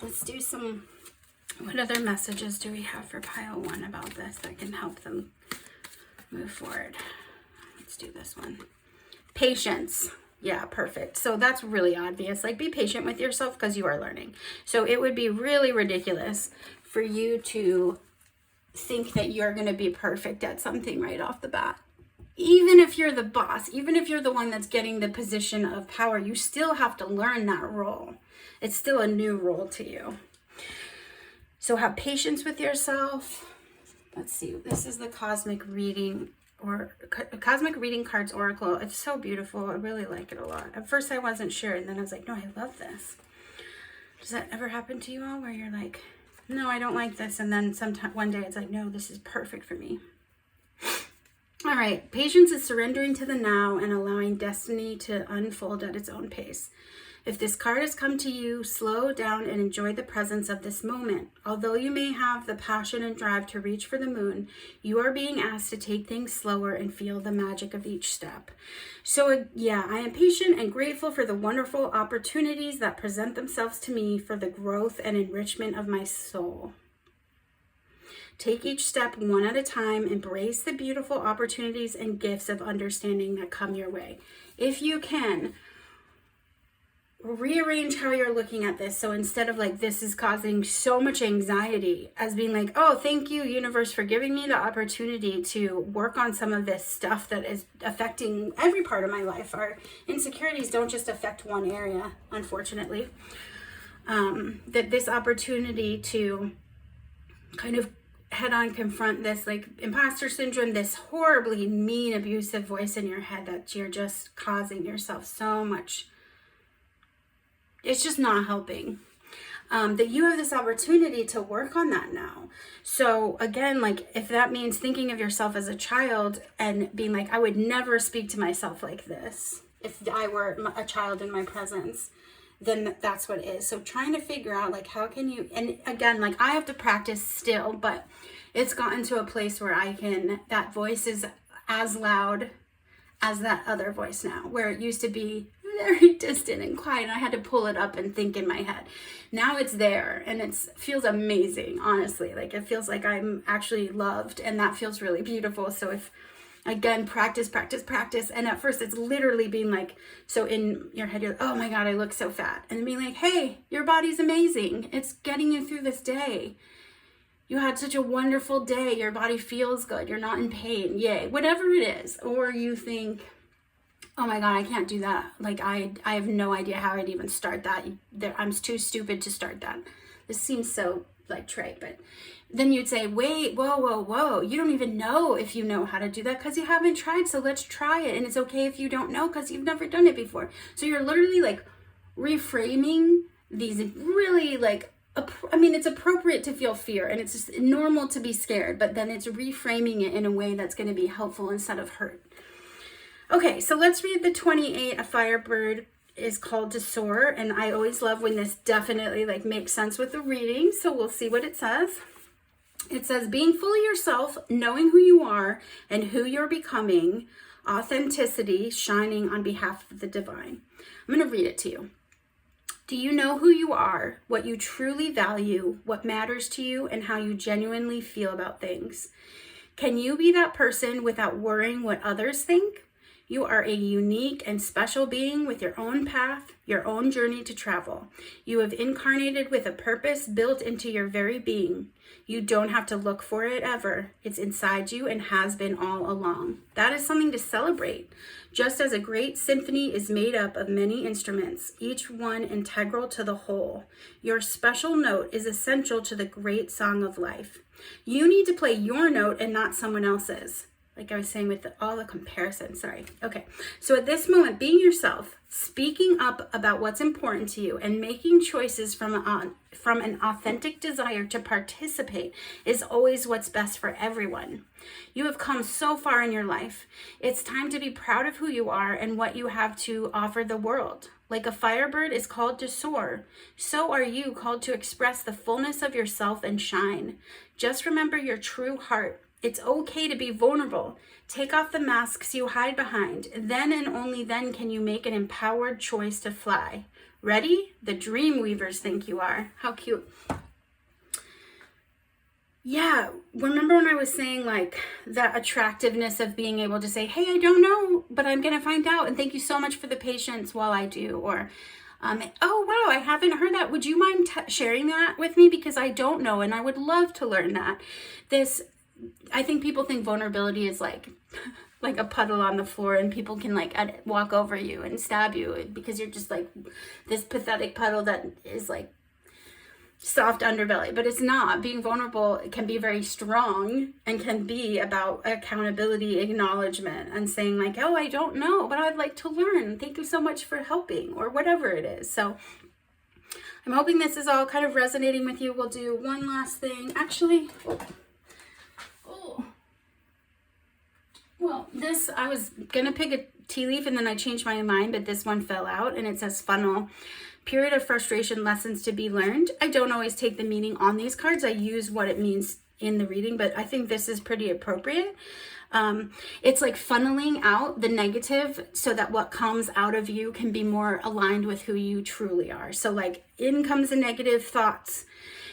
Let's do some, what other messages do we have for pile 1 about this that can help them move forward? Let's do this one. Patience. Yeah, perfect. So that's really obvious. Like, be patient with yourself because you are learning. So it would be really ridiculous for you to think that you're going to be perfect at something right off the bat. Even if you're the boss, even if you're the one that's getting the position of power, you still have to learn that role. It's still a new role to you. So have patience with yourself. Let's see. This is the Cosmic Reading, or Cosmic Reading Cards Oracle. It's so beautiful. I really like it a lot. At first I wasn't sure, and then I was like, no, I love this. Does that ever happen to you all, where you're like, no, I don't like this, and then one day it's like, no, this is perfect for me. All right. Patience is surrendering to the now and allowing destiny to unfold at its own pace. If this card has come to you, slow down and enjoy the presence of this moment. Although you may have the passion and drive to reach for the moon, you are being asked to take things slower and feel the magic of each step. So yeah, I am patient and grateful for the wonderful opportunities that present themselves to me for the growth and enrichment of my soul. Take each step one at a time. Embrace the beautiful opportunities and gifts of understanding that come your way. If you can, rearrange how you're looking at this. So instead of like, this is causing so much anxiety, as being like, oh, thank you, universe, for giving me the opportunity to work on some of this stuff that is affecting every part of my life. Our insecurities don't just affect one area, unfortunately. that this opportunity to kind of head on confront this like imposter syndrome, this horribly mean, abusive voice in your head that you're just causing yourself so much. It's just not helping. That you have this opportunity to work on that now. So again, like if that means thinking of yourself as a child and being like, I would never speak to myself like this if I were a child in my presence, then that's what it is. So trying to figure out like how can you, and again, like I have to practice still, but it's gotten to a place where I can, that voice is as loud as that other voice now, where it used to be very distant and quiet and I had to pull it up and think in my head. Now it's there and it feels amazing, honestly. Like it feels like I'm actually loved, and that feels really beautiful. So if, again, practice. And at first it's literally being like, so in your head, you're like, oh my God, I look so fat. And being like, hey, your body's amazing. It's getting you through this day. You had such a wonderful day. Your body feels good. You're not in pain. Yay. Whatever it is. Or you think, oh my God, I can't do that. Like I have no idea how I'd even start that. I'm too stupid to start that. This seems so like trite, but then you'd say, wait, whoa. You don't even know if you know how to do that because you haven't tried. So let's try it. And it's okay if you don't know because you've never done it before. So you're literally like reframing these really like, I mean, it's appropriate to feel fear and it's just normal to be scared, but then it's reframing it in a way that's going to be helpful instead of hurt. Okay, so let's read the 28. A firebird is called to soar, and I always love when this definitely like makes sense with the reading, so we'll see what it says. It says, being fully yourself, knowing who you are and who you're becoming, authenticity shining on behalf of the divine. I'm going to read it to you. Do you know who you are, what you truly value, what matters to you, and how you genuinely feel about things? Can you be that person without worrying what others think? You are a unique and special being with your own path, your own journey to travel. You have incarnated with a purpose built into your very being. You don't have to look for it ever. It's inside you and has been all along. That is something to celebrate. Just as a great symphony is made up of many instruments, each one integral to the whole, your special note is essential to the great song of life. You need to play your note and not someone else's. Like I was saying with all the comparisons, sorry. Okay, so at this moment, being yourself, speaking up about what's important to you and making choices from an authentic desire to participate is always what's best for everyone. You have come so far in your life. It's time to be proud of who you are and what you have to offer the world. Like a firebird is called to soar, so are you called to express the fullness of yourself and shine. Just remember your true heart. It's okay to be vulnerable. Take off the masks you hide behind. Then and only then can you make an empowered choice to fly. Ready? The dream weavers think you are. How cute. Yeah, remember when I was saying like that attractiveness of being able to say, hey, I don't know, but I'm going to find out. And thank you so much for the patience while I do. Or, oh, wow, I haven't heard that. Would you mind sharing that with me? Because I don't know and I would love to learn that. I think people think vulnerability is like a puddle on the floor and people can like walk over you and stab you because you're just like this pathetic puddle that is like soft underbelly, but it's not. Being vulnerable can be very strong and can be about accountability, acknowledgement, and saying like, oh, I don't know, but I'd like to learn. Thank you so much for helping, or whatever it is. So I'm hoping this is all kind of resonating with you. We'll do one last thing. Actually, well, this, I was going to pick a tea leaf and then I changed my mind, but this one fell out and it says funnel. Period of frustration, lessons to be learned. I don't always take the meaning on these cards. I use what it means in the reading, but I think this is pretty appropriate. It's like funneling out the negative so that what comes out of you can be more aligned with who you truly are. So like in comes the negative thoughts.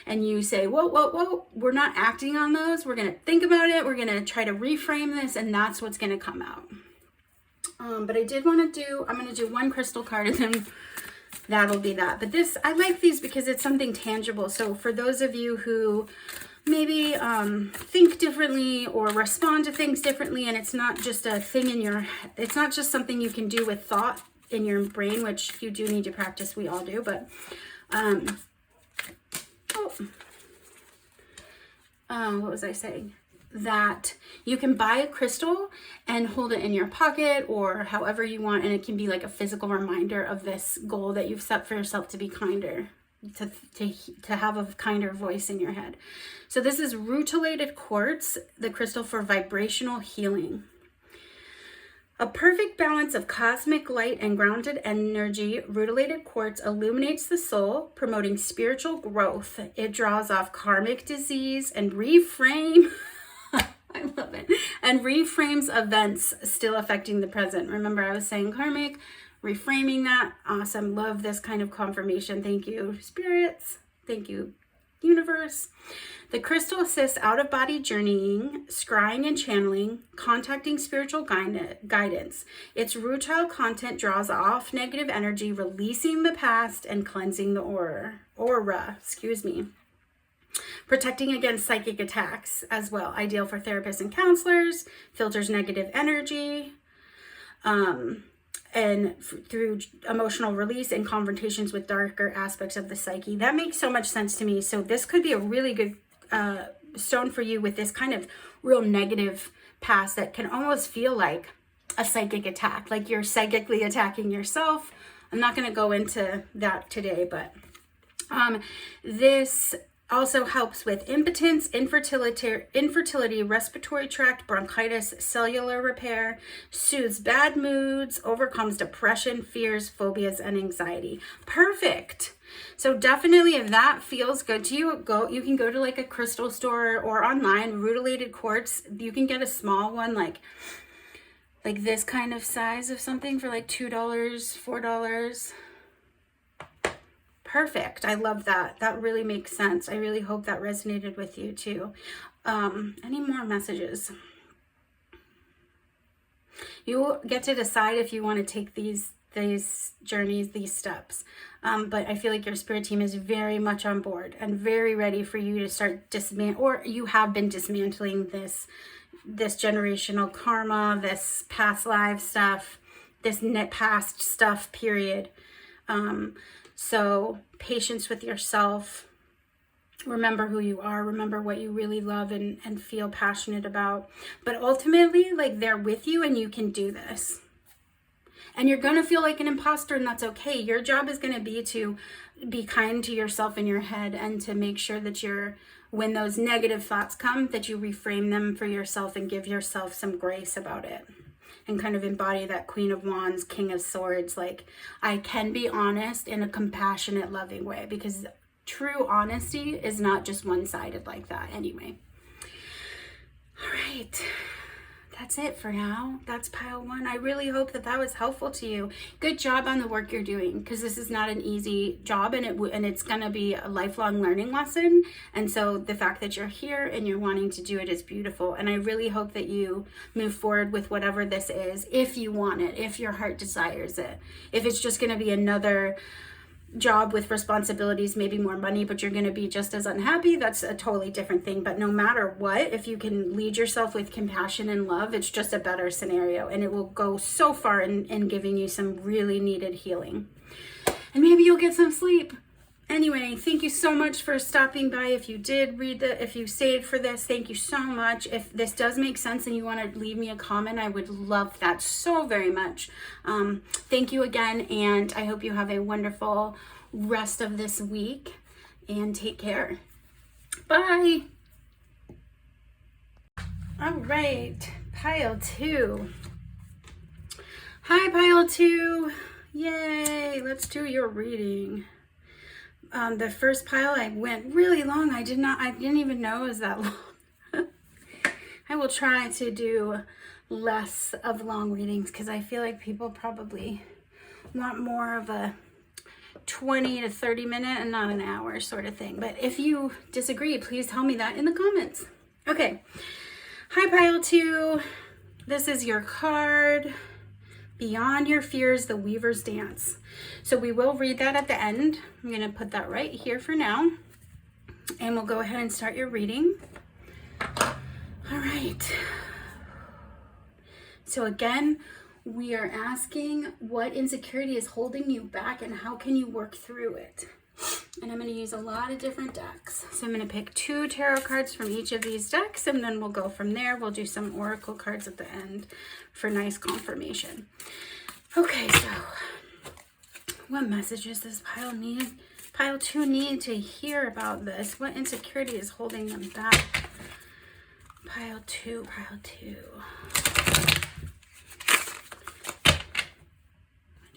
And you say, whoa, we're not acting on those. We're going to think about it. We're going to try to reframe this. And that's what's going to come out. But I did want to I'm going to do one crystal card and then that'll be that. But this, I like these because it's something tangible. So for those of you who maybe think differently or respond to things differently, and it's not just a thing in your head. It's not just something you can do with thought in your brain, which you do need to practice. We all do. But What was I saying? That you can buy a crystal and hold it in your pocket or however you want, and it can be like a physical reminder of this goal that you've set for yourself to be kinder, to have a kinder voice in your head. So this is rutilated quartz, the crystal for vibrational healing. A perfect balance of cosmic light and grounded energy, rutilated quartz illuminates the soul, promoting spiritual growth. It draws off karmic disease and I love it. And reframes events still affecting the present. Remember, I was saying karmic, reframing that. Awesome. Love this kind of confirmation. Thank you, spirits. Thank you, universe. The crystal assists out-of-body journeying, scrying and channeling, contacting spiritual guidance. Its rutile content draws off negative energy, releasing the past and cleansing the aura. Protecting against psychic attacks as well. Ideal for therapists and counselors. Filters negative energy. And through emotional release and confrontations with darker aspects of the psyche. That makes so much sense to me. So this could be a really good stone for you with this kind of real negative past that can almost feel like a psychic attack, like you're psychically attacking yourself. I'm not going to go into that today, but this also helps with impotence, infertility, respiratory tract, bronchitis, cellular repair, soothes bad moods, overcomes depression, fears, phobias, and anxiety. Perfect. So definitely, if that feels good to you, you can go to like a crystal store or online, rutilated quartz. You can get a small one, like this kind of size of something for like $2, $4. Perfect. I love that. That really makes sense. I really hope that resonated with you too. Any more messages? You get to decide if you want to take these journeys, these steps. But I feel like your spirit team is very much on board and very ready for you to start or you have been dismantling this generational karma, this past life stuff, this past stuff, period. So patience with yourself. Remember who you are. Remember what you really love and feel passionate about. But ultimately, like, they're with you and you can do this. And you're going to feel like an imposter, and that's okay. Your job is going to be kind to yourself in your head and to make sure that when those negative thoughts come, that you reframe them for yourself and give yourself some grace about it. And kind of embody that Queen of Wands, King of Swords. Like, I can be honest in a compassionate, loving way, because true honesty is not just one-sided like that anyway. All right. That's it for now. That's pile 1. I really hope that was helpful to you. Good job on the work you're doing, because this is not an easy job, and it's going to be a lifelong learning lesson. And so the fact that you're here and you're wanting to do it is beautiful. And I really hope that you move forward with whatever this is, if you want it, if your heart desires it. If it's just going to be another job with responsibilities, maybe more money, but you're going to be just as unhappy, that's a totally different thing. But no matter what, if you can lead yourself with compassion and love, it's just a better scenario, and it will go so far in giving you some really needed healing. And maybe you'll get some sleep. Anyway, thank you so much for stopping by. If you did if you stayed for this, thank you so much. If this does make sense and you want to leave me a comment, I would love that so very much. Thank you again, and I hope you have a wonderful rest of this week, and take care. Bye. All right, pile 2. Hi, pile 2. Yay, let's do your reading. The first pile, I went really long. I didn't even know it was that long. I will try to do less of long readings, because I feel like people probably want more of a 20 to 30 minute and not an hour sort of thing. But if you disagree, please tell me that in the comments. Okay. Hi, pile 2. This is your card. Beyond Your Fears, the Weaver's Dance. So we will read that at the end. I'm going to put that right here for now. And we'll go ahead and start your reading. All right. So again, we are asking what insecurity is holding you back and how can you work through it? And I'm going to use a lot of different decks. So I'm going to pick 2 tarot cards from each of these decks, and then we'll go from there. We'll do some oracle cards at the end for nice confirmation. Okay, so what messages does Pile 2 need to hear about this? What insecurity is holding them back? Pile 2. What do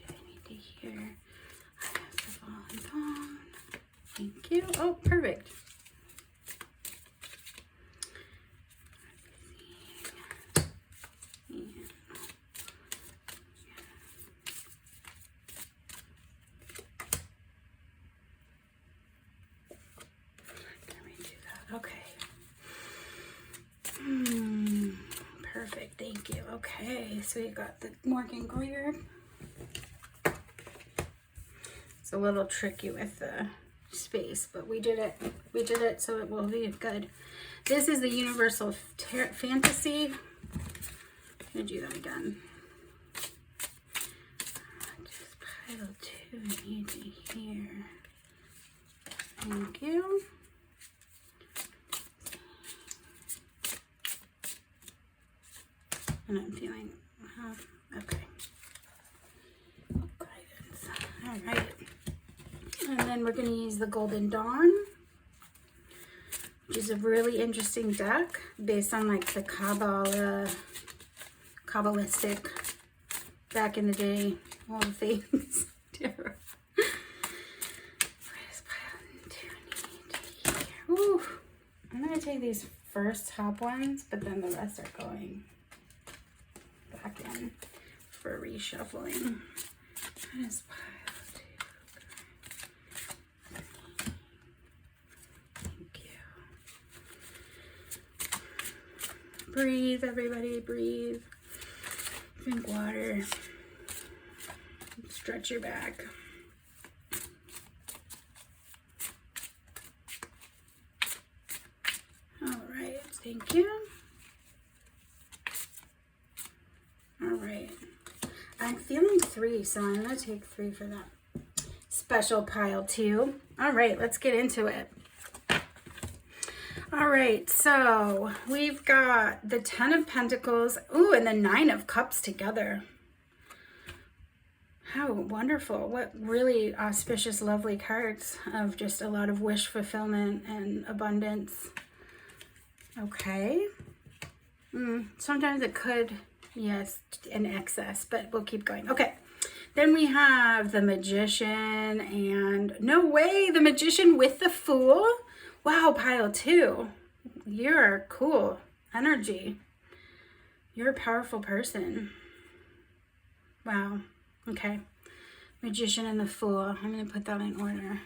they need to hear? I have to fall down. Thank you. Oh, perfect. Okay. Perfect. Thank you. Okay, so we got the Morgan Greer. It's a little tricky with the space, but we did it. We did it, so it will be good. This is the Universal Fantasy. I'm gonna do that again. Just Pile 2 need to hear. Thank you. And I'm feeling, okay. Guidance. All right. And then we're going to use the Golden Dawn, which is a really interesting deck based on like the Kabbalistic, back in the day, all the things. Tarot. What does Pile 2 need to hear? Ooh. I'm going to take these first top ones, but then the rest are going back in for reshuffling. What is Pile 2? Thank you. Breathe, everybody, breathe. Drink water. Stretch your back. All right, thank you. All right, I'm feeling 3, so I'm gonna take 3 for that special Pile 2. All right, let's get into it. All right, so we've got the 10 of Pentacles, ooh, and the 9 of Cups together. How wonderful. What really auspicious, lovely cards of just a lot of wish fulfillment and abundance. Okay. Sometimes it could, yes, in excess, but we'll keep going. Okay. Then we have the Magician, and no way, the Magician with the Fool. Wow, Pile 2. You're cool energy. You're a powerful person. Wow. Okay. Magician and the Fool. I'm going to put that in order.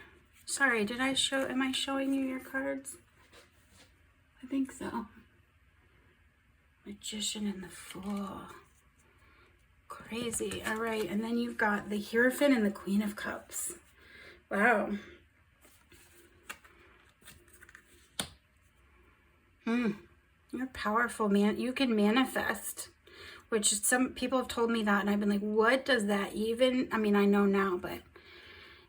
Sorry, am I showing you your cards? I think so. Magician and the Fool. Crazy. All right. And then you've got the Hierophant and the Queen of Cups. Wow. You're powerful, man. You can manifest, which some people have told me that, and I've been like, what does that even, I mean, I know now, but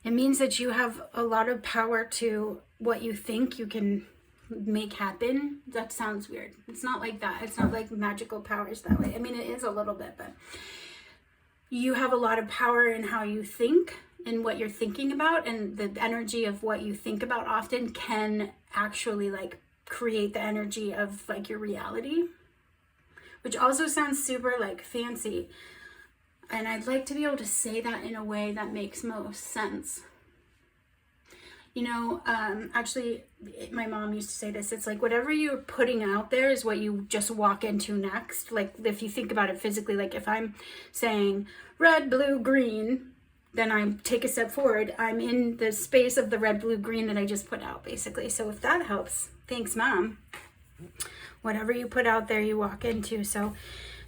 it means that you have a lot of power to what you think you can make happen. That sounds weird. It's not like that. It's not like magical powers that way. I mean, it is a little bit, but you have a lot of power in how you think and what you're thinking about, and the energy of what you think about often can actually like create the energy of like your reality, which also sounds super like fancy, and I'd like to be able to say that in a way that makes most sense. You know, actually my mom used to say this, it's like whatever you're putting out there is what you just walk into next. Like if you think about it physically, like if I'm saying red, blue, green, then I take a step forward, I'm in the space of the red, blue, green that I just put out, basically. So if that helps, thanks, Mom. Whatever you put out there, you walk into. So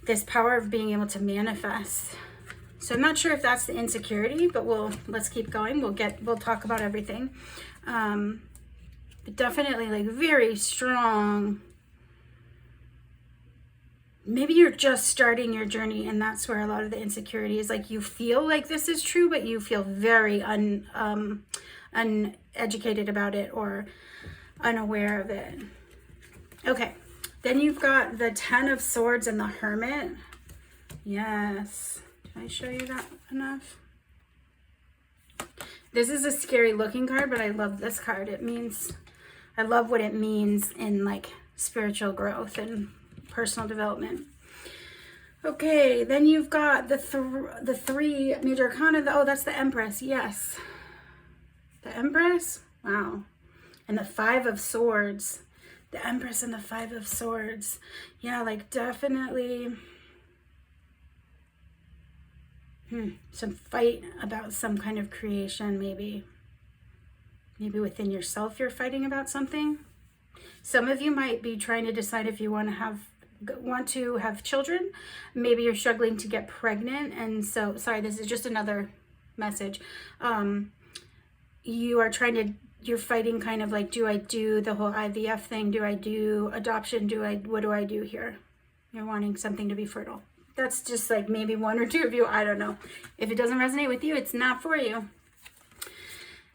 this power of being able to manifest. So I'm not sure if that's the insecurity, but let's keep going. We'll talk about everything. But definitely like very strong. Maybe you're just starting your journey, and that's where a lot of the insecurity is. Like you feel like this is true, but you feel very uneducated about it or unaware of it. Okay, then you've got the 10 of Swords and the Hermit. Yes, did I show you that enough? This is a scary looking card, but I love this card. It means, I love what it means in like spiritual growth and personal development. Okay, then you've got the three major arcana. Oh, that's the Empress. Yes, the Empress. Wow, and the 5 of Swords. The Empress and the 5 of Swords. Yeah, like definitely some fight about some kind of creation, maybe within yourself you're fighting about something. Some of you might be trying to decide if you want to have children. Maybe you're struggling to get pregnant, and so, sorry, this is just another message. You're fighting kind of like, do I do the whole IVF thing? Do I do adoption? What do I do here? You're wanting something to be fertile. That's just like maybe 1 or 2 of you. I don't know. If it doesn't resonate with you, it's not for you.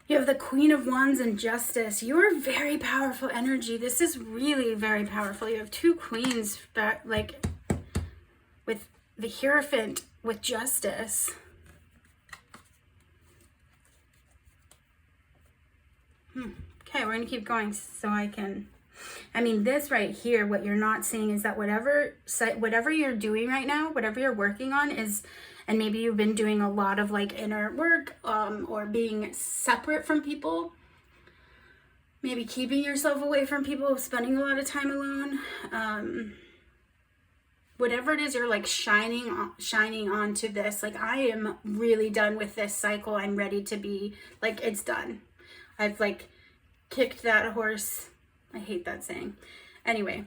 You have the Queen of Wands and Justice. You're very powerful energy. This is really very powerful. You have 2 queens that like with the Hierophant with Justice. Okay, we're going to keep going so I can... I mean, this right here, what you're not seeing is that whatever you're doing right now, whatever you're working on is, and maybe you've been doing a lot of like inner work or being separate from people, maybe keeping yourself away from people, spending a lot of time alone. Whatever it is, you're like shining onto this. Like, I am really done with this cycle. I'm ready to be like, it's done. I've like kicked that horse. I hate that saying. Anyway,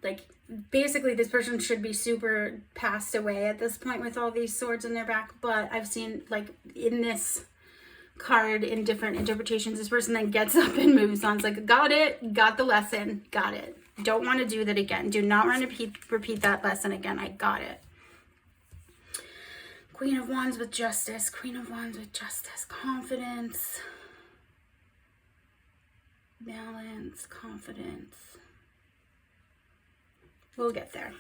like basically this person should be super passed away at this point with all these swords in their back. But I've seen like in this card in different interpretations, this person then gets up and moves on. It's like, got it, got the lesson, got it. Don't want to do that again. Do not want to repeat that lesson again. I got it. Queen of Wands with Justice. Queen of Wands with Justice. Confidence. Balance, confidence. We'll get there.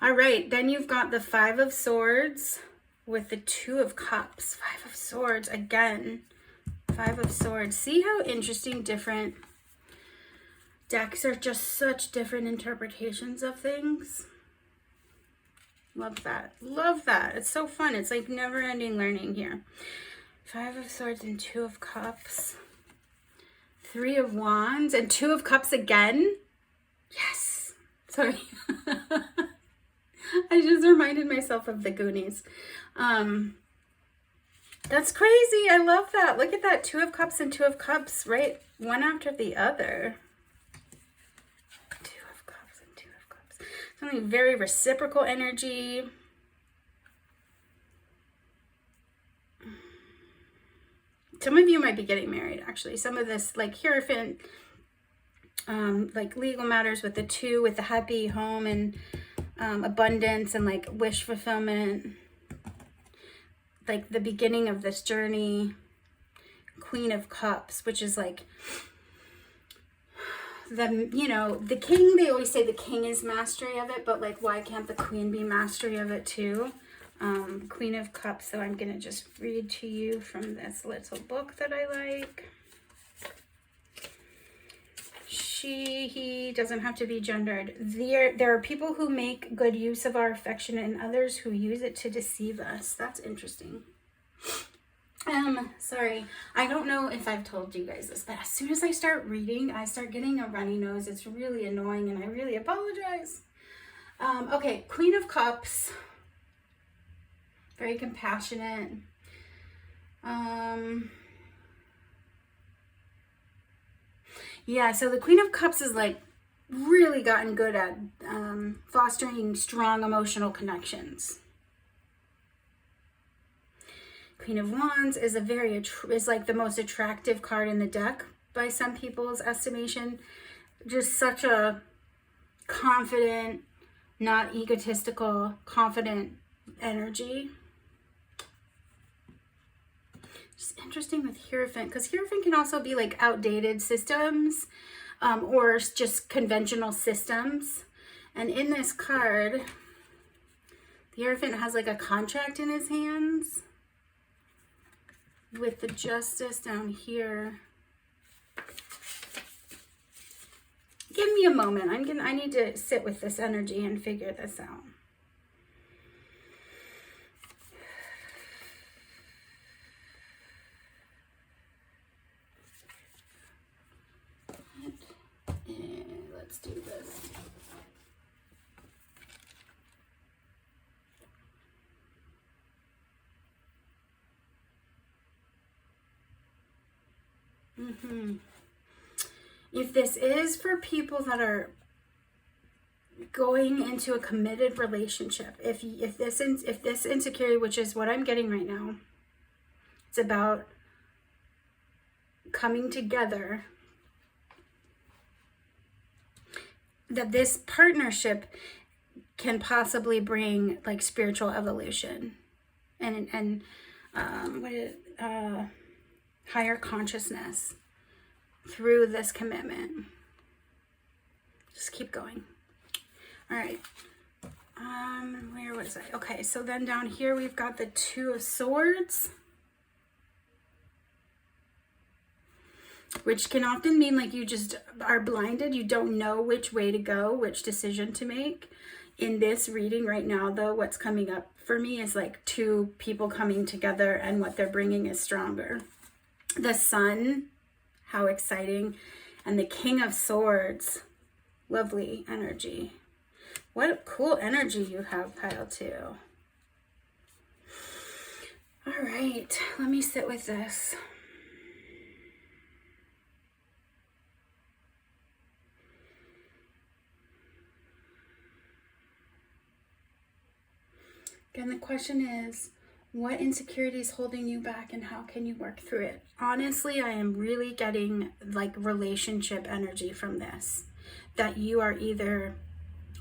All right, then you've got the 5 of Swords with the 2 of Cups. 5 of Swords again. 5 of Swords. See how interesting different decks are, just such different interpretations of things. Love that. Love that. It's so fun. It's like never-ending learning here. 5 of Swords and 2 of Cups. 3 of Wands and 2 of Cups again. Yes. Sorry. I just reminded myself of the Goonies. That's crazy. I love that. Look at that. 2 of Cups and 2 of Cups, right? One after the other. 2 of Cups and 2 of Cups. Something very reciprocal energy. Some of you might be getting married, actually. Some of this, like Hierophant, like legal matters with the 2, with the happy home and abundance and like wish fulfillment. Like the beginning of this journey. Queen of Cups, which is like the king. They always say the king is mastery of it, but like, why can't the queen be mastery of it too? Queen of Cups. So I'm gonna just read to you from this little book that I like. He doesn't have to be gendered. There are people who make good use of our affection and others who use it to deceive us. That's interesting. Sorry, I don't know if I've told you guys this, but as soon as I start reading, I start getting a runny nose. It's really annoying and I really apologize. Okay, Queen of Cups. Very compassionate. Yeah, so the Queen of Cups is like really gotten good at fostering strong emotional connections. Queen of Wands is is like the most attractive card in the deck by some people's estimation. Just such a confident, not egotistical, confident energy. It's interesting with Hierophant, because Hierophant can also be like outdated systems, or just conventional systems. And in this card, the Hierophant has like a contract in his hands with the Justice down here. Give me a moment. I need to sit with this energy and figure this out. Let's do this. If this is for people that are going into a committed relationship, if this insecurity, which is what I'm getting right now, it's about coming together, that this partnership can possibly bring like spiritual evolution and higher consciousness through this commitment. Just keep going. All right. Where was I? Okay, so then down here we've got the Two of Swords, which can often mean like you just are blinded. You don't know which way to go, which decision to make. In this reading right now, though, what's coming up for me is like two people coming together, and what they're bringing is stronger. The Sun, how exciting. And the King of Swords, lovely energy. What cool energy you have, Pile 2. All right, let me sit with this. Again, the question is, what insecurity is holding you back and how can you work through it? Honestly, I am really getting like relationship energy from this. That you are either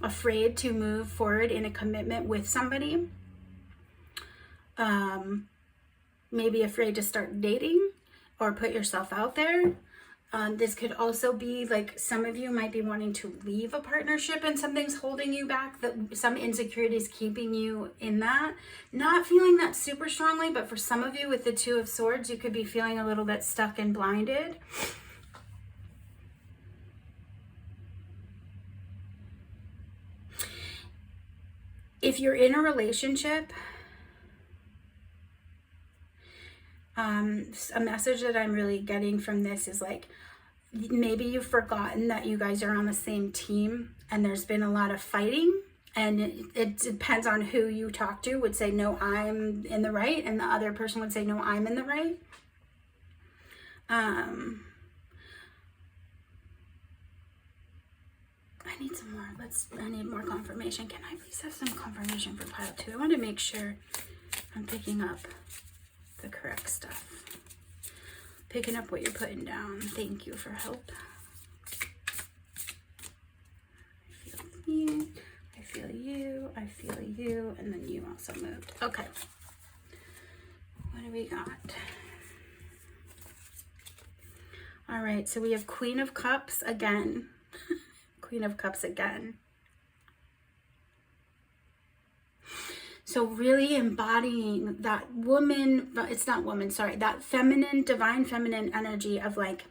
afraid to move forward in a commitment with somebody, maybe afraid to start dating or put yourself out there. This could also be like some of you might be wanting to leave a partnership and something's holding you back, that some insecurity is keeping you in that. Not feeling that super strongly, but for some of you with the Two of Swords, you could be feeling a little bit stuck and blinded. If you're in a relationship, a message that I'm really getting from this is like, maybe you've forgotten that you guys are on the same team and there's been a lot of fighting, and it depends on who you talk to. Would say, no, I'm in the right, and the other person would say, no, I'm in the right. I need some more. I need more confirmation. Can I please have some confirmation for Pile 2? I want to make sure I'm picking up the correct stuff. Picking up what you're putting down. Thank you for help. I feel you. I feel you. I feel you. And then you also moved. Okay. What do we got? All right. So we have Queen of Cups again. Queen of Cups again. So really embodying that woman, it's not woman, sorry, that feminine, divine feminine energy of like,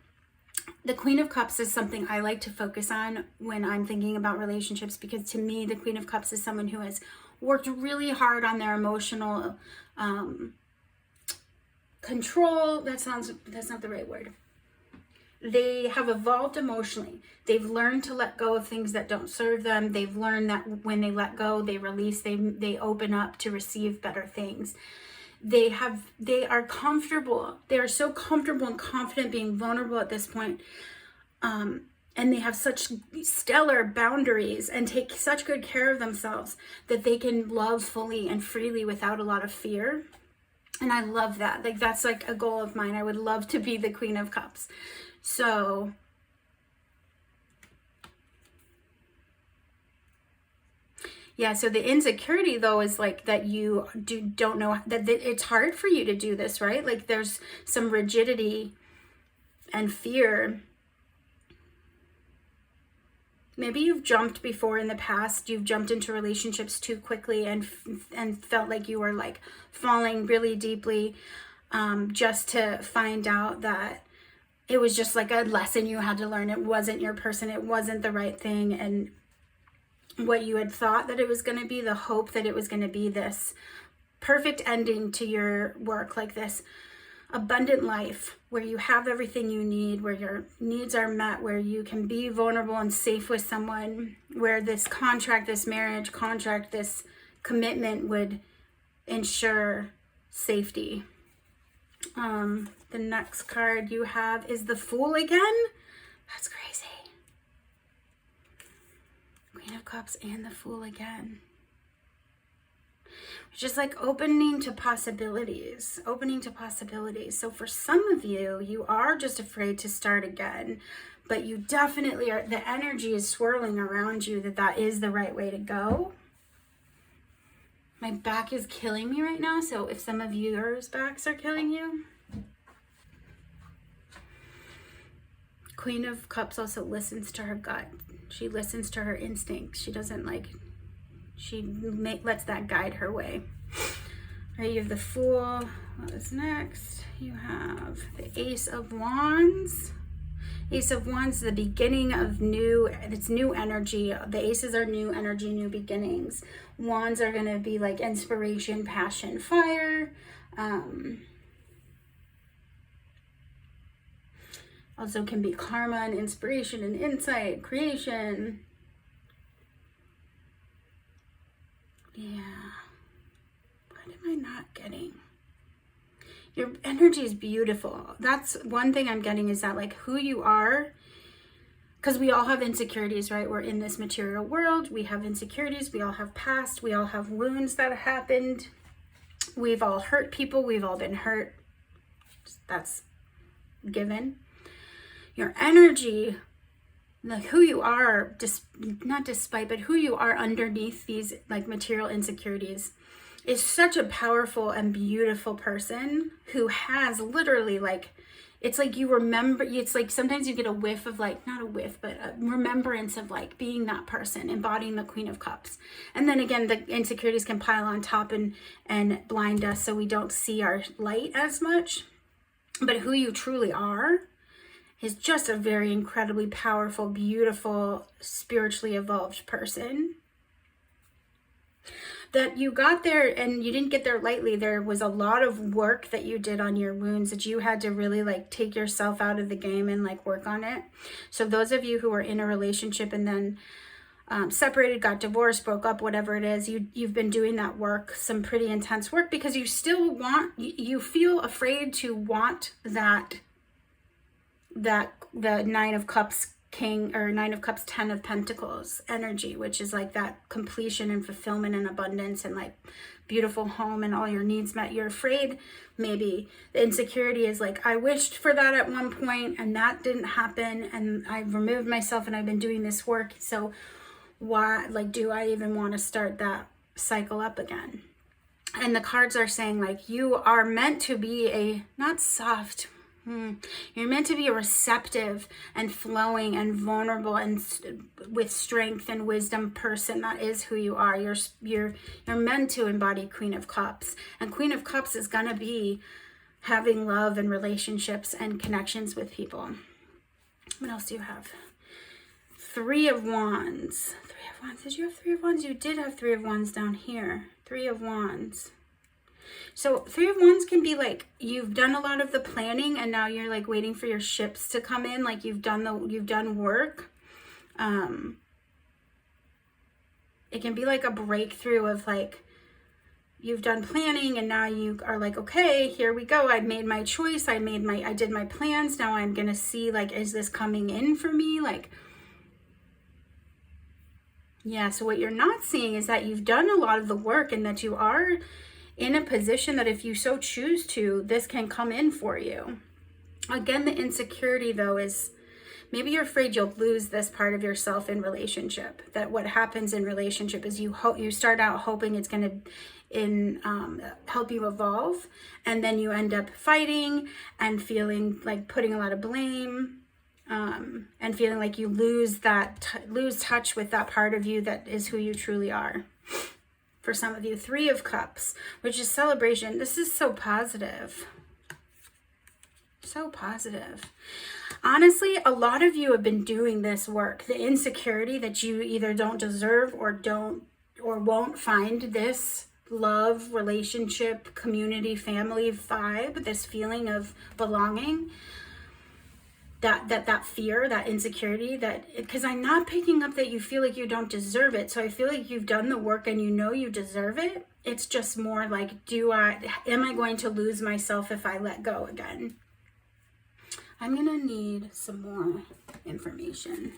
the Queen of Cups is something I like to focus on when I'm thinking about relationships, because to me, the Queen of Cups is someone who has worked really hard on their emotional control. That's not the right word. They have evolved emotionally. They've learned to let go of things that don't serve them. They've learned that when they let go, they release, they open up to receive better things. They are comfortable. They are so comfortable and confident being vulnerable at this point. And they have such stellar boundaries and take such good care of themselves that they can love fully and freely without a lot of fear. And I love that. Like, that's like a goal of mine. I would love to be the Queen of Cups. So Yeah, so the insecurity though is like that you don't know that it's hard for you to do this, right? Like there's some rigidity and fear. Maybe you've jumped before in the past. You've jumped into relationships too quickly and felt like you were like falling really deeply, just to find out that it was just like a lesson you had to learn. It wasn't your person. It wasn't the right thing. And what you had thought that it was going to be, the hope that it was going to be this perfect ending to your work, like this abundant life where you have everything you need, where your needs are met, where you can be vulnerable and safe with someone, where this contract, this marriage contract, this commitment would ensure safety. The next card you have is the Fool again. That's crazy. Queen of Cups and the Fool again. Just like opening to possibilities, opening to possibilities. So for some of you, you are just afraid to start again, but you definitely are, the energy is swirling around you that is the right way to go. My back is killing me right now, so if some of yours backs are killing you. Queen of Cups also listens to her gut. She listens to her instincts. She doesn't lets that guide her way. All right, you have the Fool. What is next? You have the Ace of Wands. Ace of Wands, the beginning of new energy. The aces are new energy, new beginnings. Wands are going to be like inspiration, passion, fire. Also can be karma and inspiration and insight, creation. Yeah. What am I not getting? Your energy is beautiful. That's one thing I'm getting, is that like who you are, because we all have insecurities, right? We're in this material world. We have insecurities. We all have past. We all have wounds that happened. We've all hurt people. We've all been hurt. That's given. Your energy, like who you are, not despite, but who you are underneath these like material insecurities, is such a powerful and beautiful person who has literally like, it's like you remember, it's like sometimes you get a whiff of like, not a whiff, but a remembrance of like being that person, embodying the Queen of Cups. And then again, the insecurities can pile on top and blind us so we don't see our light as much. But who you truly are is just a very incredibly powerful, beautiful, spiritually evolved person. That you got there, and you didn't get there lightly. There was a lot of work that you did on your wounds, that you had to really like take yourself out of the game and like work on it. So those of you who are in a relationship and then separated, got divorced, broke up, whatever it is, you've been doing that work, some pretty intense work, because you still want, you feel afraid to want the Nine of Cups King, or Nine of Cups, 10 of Pentacles energy, which is like that completion and fulfillment and abundance and like beautiful home and all your needs met. You're afraid, maybe the insecurity is like, I wished for that at one point and that didn't happen, and I've removed myself and I've been doing this work, so why, like, do I even want to start that cycle up again? And the cards are saying like, you are meant to be a, not soft, you're meant to be a receptive and flowing and vulnerable and with strength and wisdom person. That is who you are. You're meant to embody Queen of Cups. And Queen of Cups is going to be having love and relationships and connections with people. What else do you have? Three of Wands. Three of Wands. Did you have Three of Wands? You did have Three of Wands down here. Three of Wands. So Three of Wands can be like, you've done a lot of the planning and now you're like waiting for your ships to come in. Like you've done work. It can be like a breakthrough of like, you've done planning and now you are like, okay, here we go. I made my choice. I did my plans. Now I'm going to see like, is this coming in for me? Like, yeah. So what you're not seeing is that you've done a lot of the work and that you are in a position that if you so choose to, this can come in for you. Again, the insecurity though is maybe you're afraid you'll lose this part of yourself in relationship. That what happens in relationship is you start out hoping it's going to help you evolve, and then you end up fighting and feeling like putting a lot of blame, and feeling like you lose touch with that part of you that is who you truly are. For some of you, 3 of Cups, which is celebration. This is so positive. So positive. Honestly, a lot of you have been doing this work. The insecurity that you either don't deserve or won't find this love, relationship, community, family vibe, this feeling of belonging. That fear, that insecurity, because I'm not picking up that you feel like you don't deserve it. So I feel like you've done the work and you know you deserve it. It's just more like, am I going to lose myself if I let go again? I'm gonna need some more information.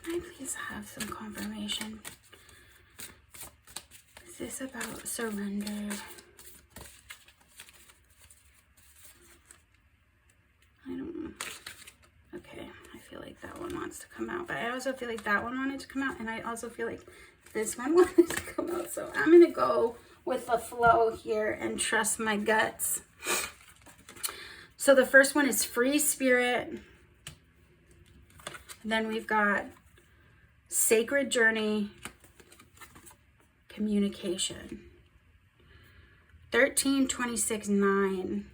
Can I please have some confirmation? Is this about surrender? I don't know. Okay, I feel like that one wants to come out, but I also feel like that one wanted to come out, and I also feel like this one wanted to come out. So I'm gonna go with the flow here and trust my guts. So the first one is free spirit. Then we've got sacred journey, communication. 13, 26, 9.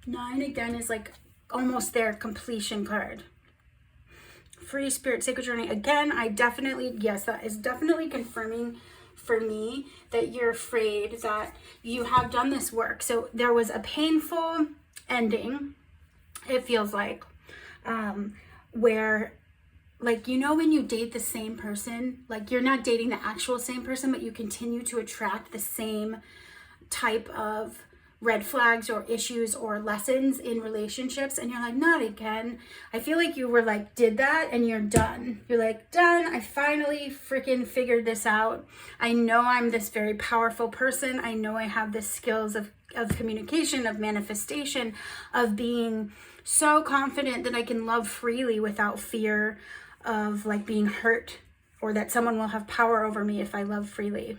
9 again is like almost their completion card. Free spirit, sacred journey. Again, yes, that is definitely confirming for me that you're afraid that you have done this work. So there was a painful ending, it feels like, where, like, you know, when you date the same person, like you're not dating the actual same person, but you continue to attract the same type of red flags or issues or lessons in relationships, and you're like, not again. I feel like you were like, did that and you're done. You're like, done. I finally freaking figured this out. I know I'm this very powerful person. I know I have the skills of communication, of manifestation, of being so confident that I can love freely without fear of like being hurt, or that someone will have power over me if I love freely.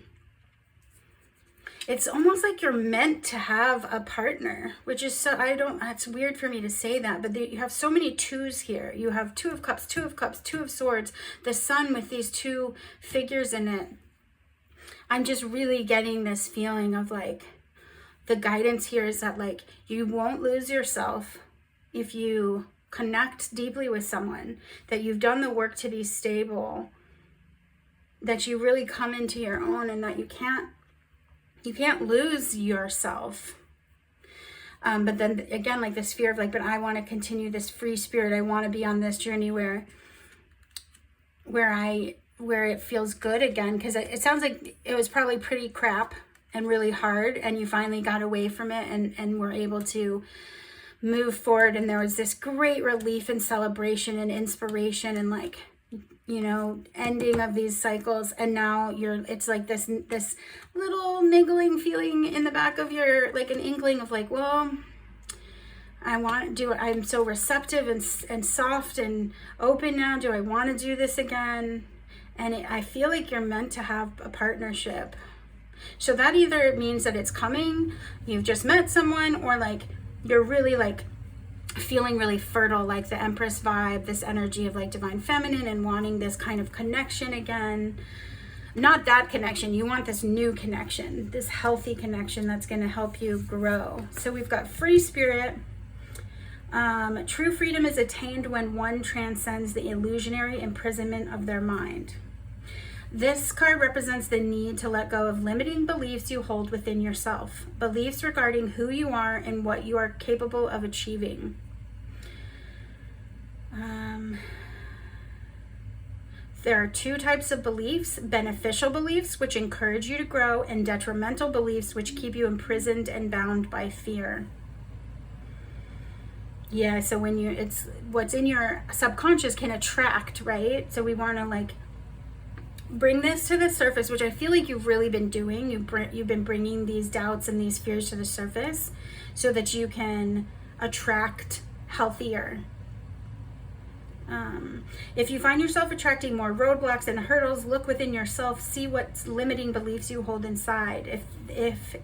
It's almost like you're meant to have a partner, which is so, it's weird for me to say that, but you have so many 2s here. You have 2 of Cups, 2 of Cups, 2 of Swords, the Sun with these 2 figures in it. I'm just really getting this feeling of like, the guidance here is that like, you won't lose yourself if you connect deeply with someone, that you've done the work to be stable, that you really come into your own, and that you can't lose yourself. But then again, like this fear of like, but I want to continue this free spirit. I want to be on this journey where it feels good again. Because it sounds like it was probably pretty crap and really hard, and you finally got away from it and were able to move forward. And there was this great relief and celebration and inspiration and like, you know, ending of these cycles. And now it's like this little niggling feeling in the back of your, like an inkling of like, well, I'm so receptive and soft and open now. Do I want to do this again? And I feel like you're meant to have a partnership. So that either means that it's coming, you've just met someone, or like you're really like feeling really fertile, like the Empress vibe, this energy of like divine feminine and wanting this kind of connection again. Not that connection, you want this new connection, this healthy connection that's going to help you grow. So we've got free spirit. True freedom is attained when one transcends the illusionary imprisonment of their mind. This card represents the need to let go of limiting beliefs you hold within yourself, beliefs regarding who you are and what you are capable of achieving. There are 2 types of beliefs: beneficial beliefs, which encourage you to grow, and detrimental beliefs, which keep you imprisoned and bound by fear. Yeah, so when it's what's in your subconscious can attract, right? So we want to like bring this to the surface, which I feel like you've really been doing. You've been bringing these doubts and these fears to the surface so that you can attract healthier. If you find yourself attracting more roadblocks and hurdles, look within yourself, see what limiting beliefs you hold inside. It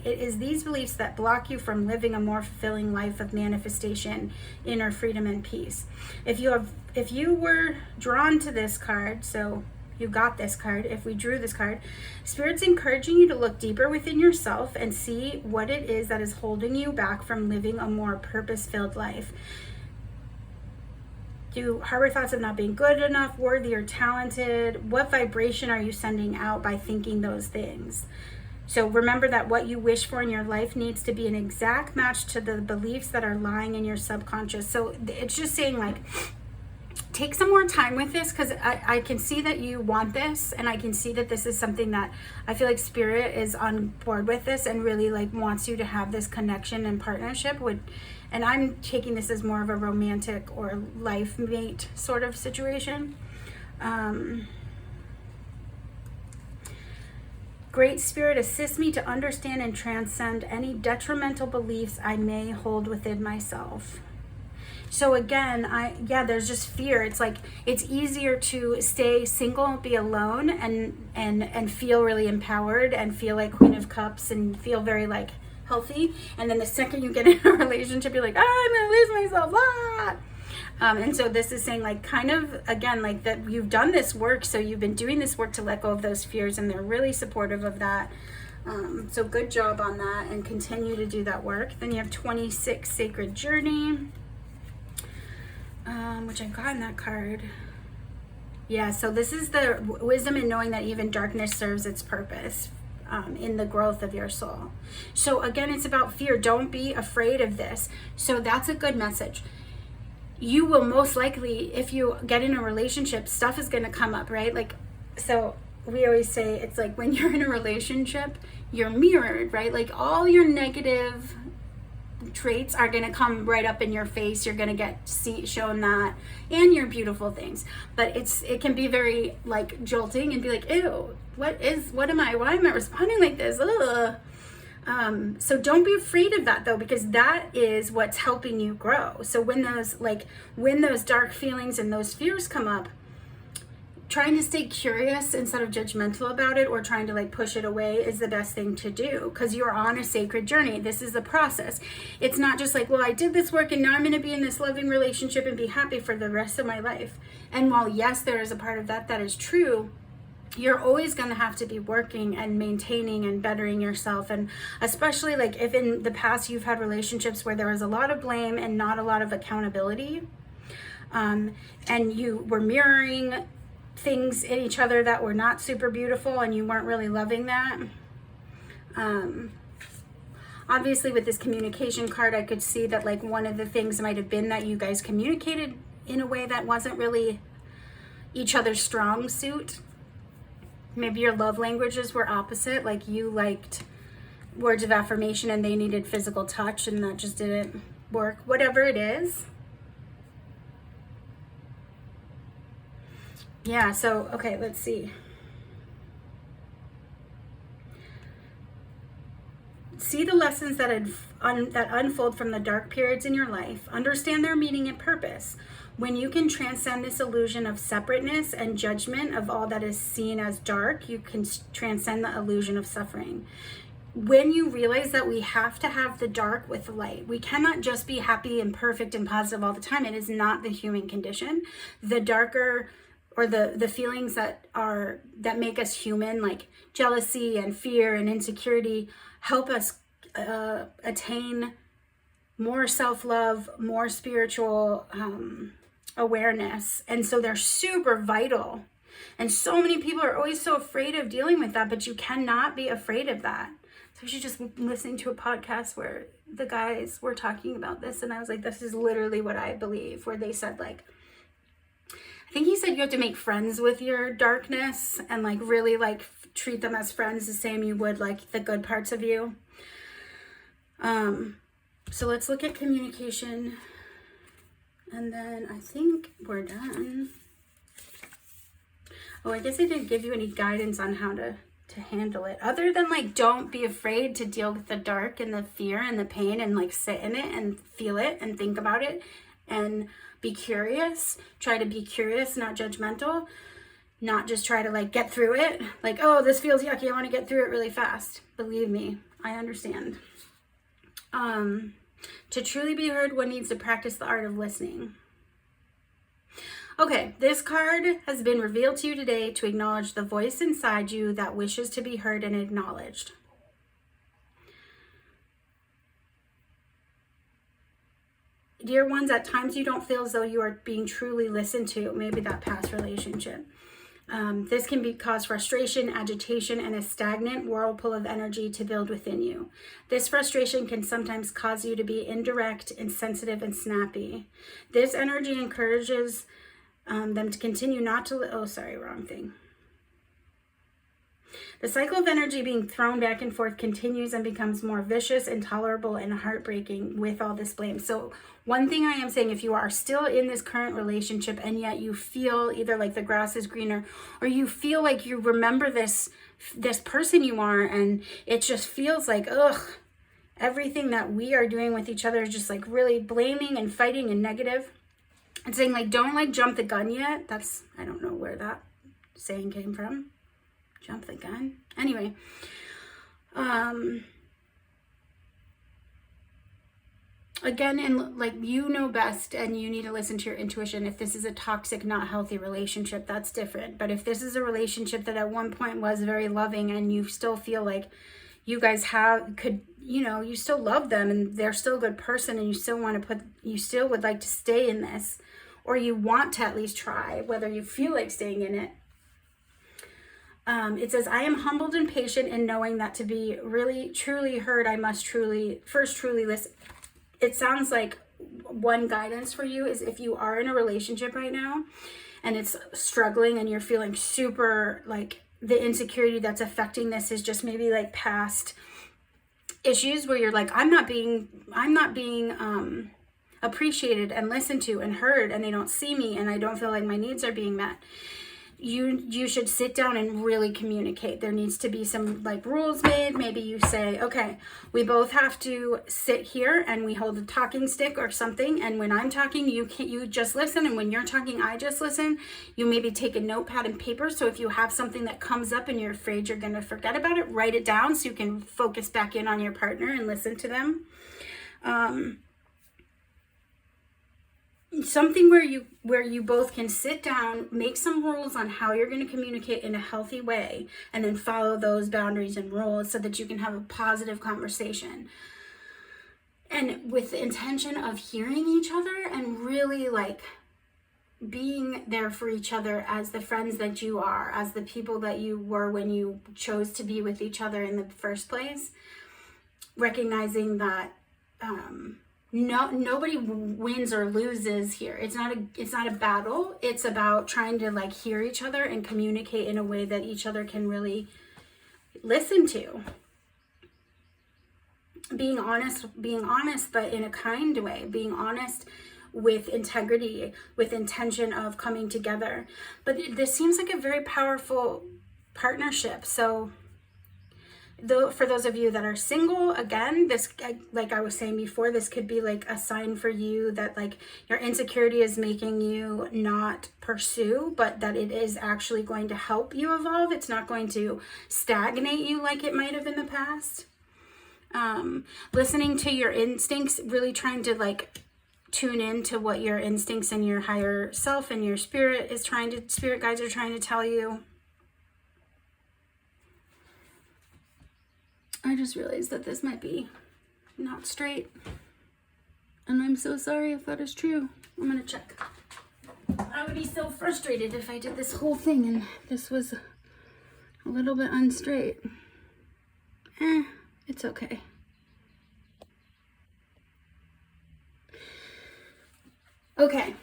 is these beliefs that block you from living a more fulfilling life of manifestation, inner freedom, and peace. If you were drawn to this card, so you got this card, if we drew this card, Spirit's encouraging you to look deeper within yourself and see what it is that is holding you back from living a more purpose-filled life. Do you harbor thoughts of not being good enough, worthy, or talented? What vibration are you sending out by thinking those things? So remember that what you wish for in your life needs to be an exact match to the beliefs that are lying in your subconscious. So it's just saying, like, take some more time with this, because I can see that you want this, and I can see that this is something that I feel like Spirit is on board with this and really like wants you to have this connection and partnership with. And I'm taking this as more of a romantic or life mate sort of situation. Great Spirit, assist me to understand and transcend any detrimental beliefs I may hold within myself. So again, there's just fear. It's like, it's easier to stay single, be alone, and feel really empowered and feel like Queen of Cups and feel very like healthy. And then the second you get in a relationship, you're like, oh, I'm gonna lose myself. Ah! And so this is saying, like, kind of, again, like that you've done this work. So you've been doing this work to let go of those fears, and they're really supportive of that. So good job on that, and continue to do that work. Then you have 26, Sacred Journey, which I got in that card. Yeah, so this is the wisdom in knowing that even darkness serves its purpose in the growth of your soul. So again, it's about fear. Don't be afraid of this. So that's a good message. You will most likely, if you get in a relationship, stuff is going to come up, right? Like, so we always say it's like when you're in a relationship, you're mirrored, right? Like all your negative traits are going to come right up in your face. You're going to get shown that, and your beautiful things. But it can be very like jolting and be like, ew, why am I responding like this? Ugh. So don't be afraid of that though, because that is what's helping you grow. So when those dark feelings and those fears come up, trying to stay curious instead of judgmental about it or trying to like push it away is the best thing to do, because you're on a sacred journey. This is the process. It's not just like, well, I did this work and now I'm going to be in this loving relationship and be happy for the rest of my life. And while yes, there is a part of that is true, you're always going to have to be working and maintaining and bettering yourself. And especially like if in the past you've had relationships where there was a lot of blame and not a lot of accountability, and you were mirroring things in each other that were not super beautiful and you weren't really loving that. Obviously with this communication card, I could see that like one of the things might have been that you guys communicated in a way that wasn't really each other's strong suit. Maybe your love languages were opposite, like you liked words of affirmation and they needed physical touch and that just didn't work. Whatever it is. Yeah, so, okay, let's see. See the lessons that unfold from the dark periods in your life. Understand their meaning and purpose. When you can transcend this illusion of separateness and judgment of all that is seen as dark, you can transcend the illusion of suffering. When you realize that we have to have the dark with the light, we cannot just be happy and perfect and positive all the time. It is not the human condition. The darker or the feelings that make us human, like jealousy and fear and insecurity, help us attain more self-love, more spiritual awareness. And so they're super vital. And so many people are always so afraid of dealing with that, but you cannot be afraid of that. So I was just listening to a podcast where the guys were talking about this, and I was like, this is literally what I believe, where they said like, I think he said you have to make friends with your darkness and like really like treat them as friends the same you would like the good parts of you. So let's look at communication, and then I think we're done. Oh, I guess I didn't give you any guidance on how to handle it, other than like don't be afraid to deal with the dark and the fear and the pain and like sit in it and feel it and think about it and be curious. Try to be curious, not judgmental. Not just try to like get through it. Like, oh, this feels yucky, I want to get through it really fast. Believe me, I understand. To truly be heard, one needs to practice the art of listening. Okay, this card has been revealed to you today to acknowledge the voice inside you that wishes to be heard and acknowledged. Dear ones, at times you don't feel as though you are being truly listened to, maybe that past relationship. This can cause frustration, agitation, and a stagnant whirlpool of energy to build within you. This frustration can sometimes cause you to be indirect, insensitive, and snappy. This energy encourages them to continue not to... Oh, sorry, wrong thing. The cycle of energy being thrown back and forth continues and becomes more vicious, intolerable, and heartbreaking with all this blame. So one thing I am saying, if you are still in this current relationship and yet you feel either like the grass is greener, or you feel like you remember this person you are, and it just feels like, ugh, everything that we are doing with each other is just like really blaming and fighting and negative. And saying like, don't like jump the gun yet. That's, I don't know where that saying came from. Jump the gun. Anyway, again, and like, you know best, and you need to listen to your intuition. If this is a toxic, not healthy relationship, that's different. But if this is a relationship that at one point was very loving, and you still feel like you guys you still love them, and they're still a good person, and you still would like to stay in this, or you want to at least try, whether you feel like staying in it. It says, I am humbled and patient in knowing that to be really, truly heard, I must truly listen. It sounds like one guidance for you is, if you are in a relationship right now and it's struggling and you're feeling super like the insecurity that's affecting this is just maybe like past issues where you're like, I'm not being appreciated and listened to and heard, and they don't see me, and I don't feel like my needs are being met. You should sit down and really communicate. There needs to be some like rules made. Maybe you say, okay, we both have to sit here and we hold a talking stick or something, and when I'm talking, you just listen, and when you're talking, I just listen. You maybe take a notepad and paper, so if you have something that comes up and you're afraid you're going to forget about it, write it down so you can focus back in on your partner and listen to them. Something where you both can sit down, make some rules on how you're going to communicate in a healthy way, and then follow those boundaries and rules so that you can have a positive conversation. And with the intention of hearing each other and really like being there for each other as the friends that you are, as the people that you were when you chose to be with each other in the first place. Recognizing that nobody wins or loses here. It's not a battle. It's about trying to like hear each other and communicate in a way that each other can really listen to. Being honest, but in a kind way. Being honest with integrity, with intention of coming together. But this seems like a very powerful partnership. So for those of you that are single, again, this, like I was saying before, this could be like a sign for you that like your insecurity is making you not pursue, but that it is actually going to help you evolve. It's not going to stagnate you like it might have in the past. Listening to your instincts, really trying to like tune in to what your instincts and your higher self and your spirit guides are trying to tell you. I just realized that this might be not straight, and I'm so sorry if that is true. I'm gonna check. I would be so frustrated if I did this whole thing and this was a little bit unstraight. It's okay. Okay.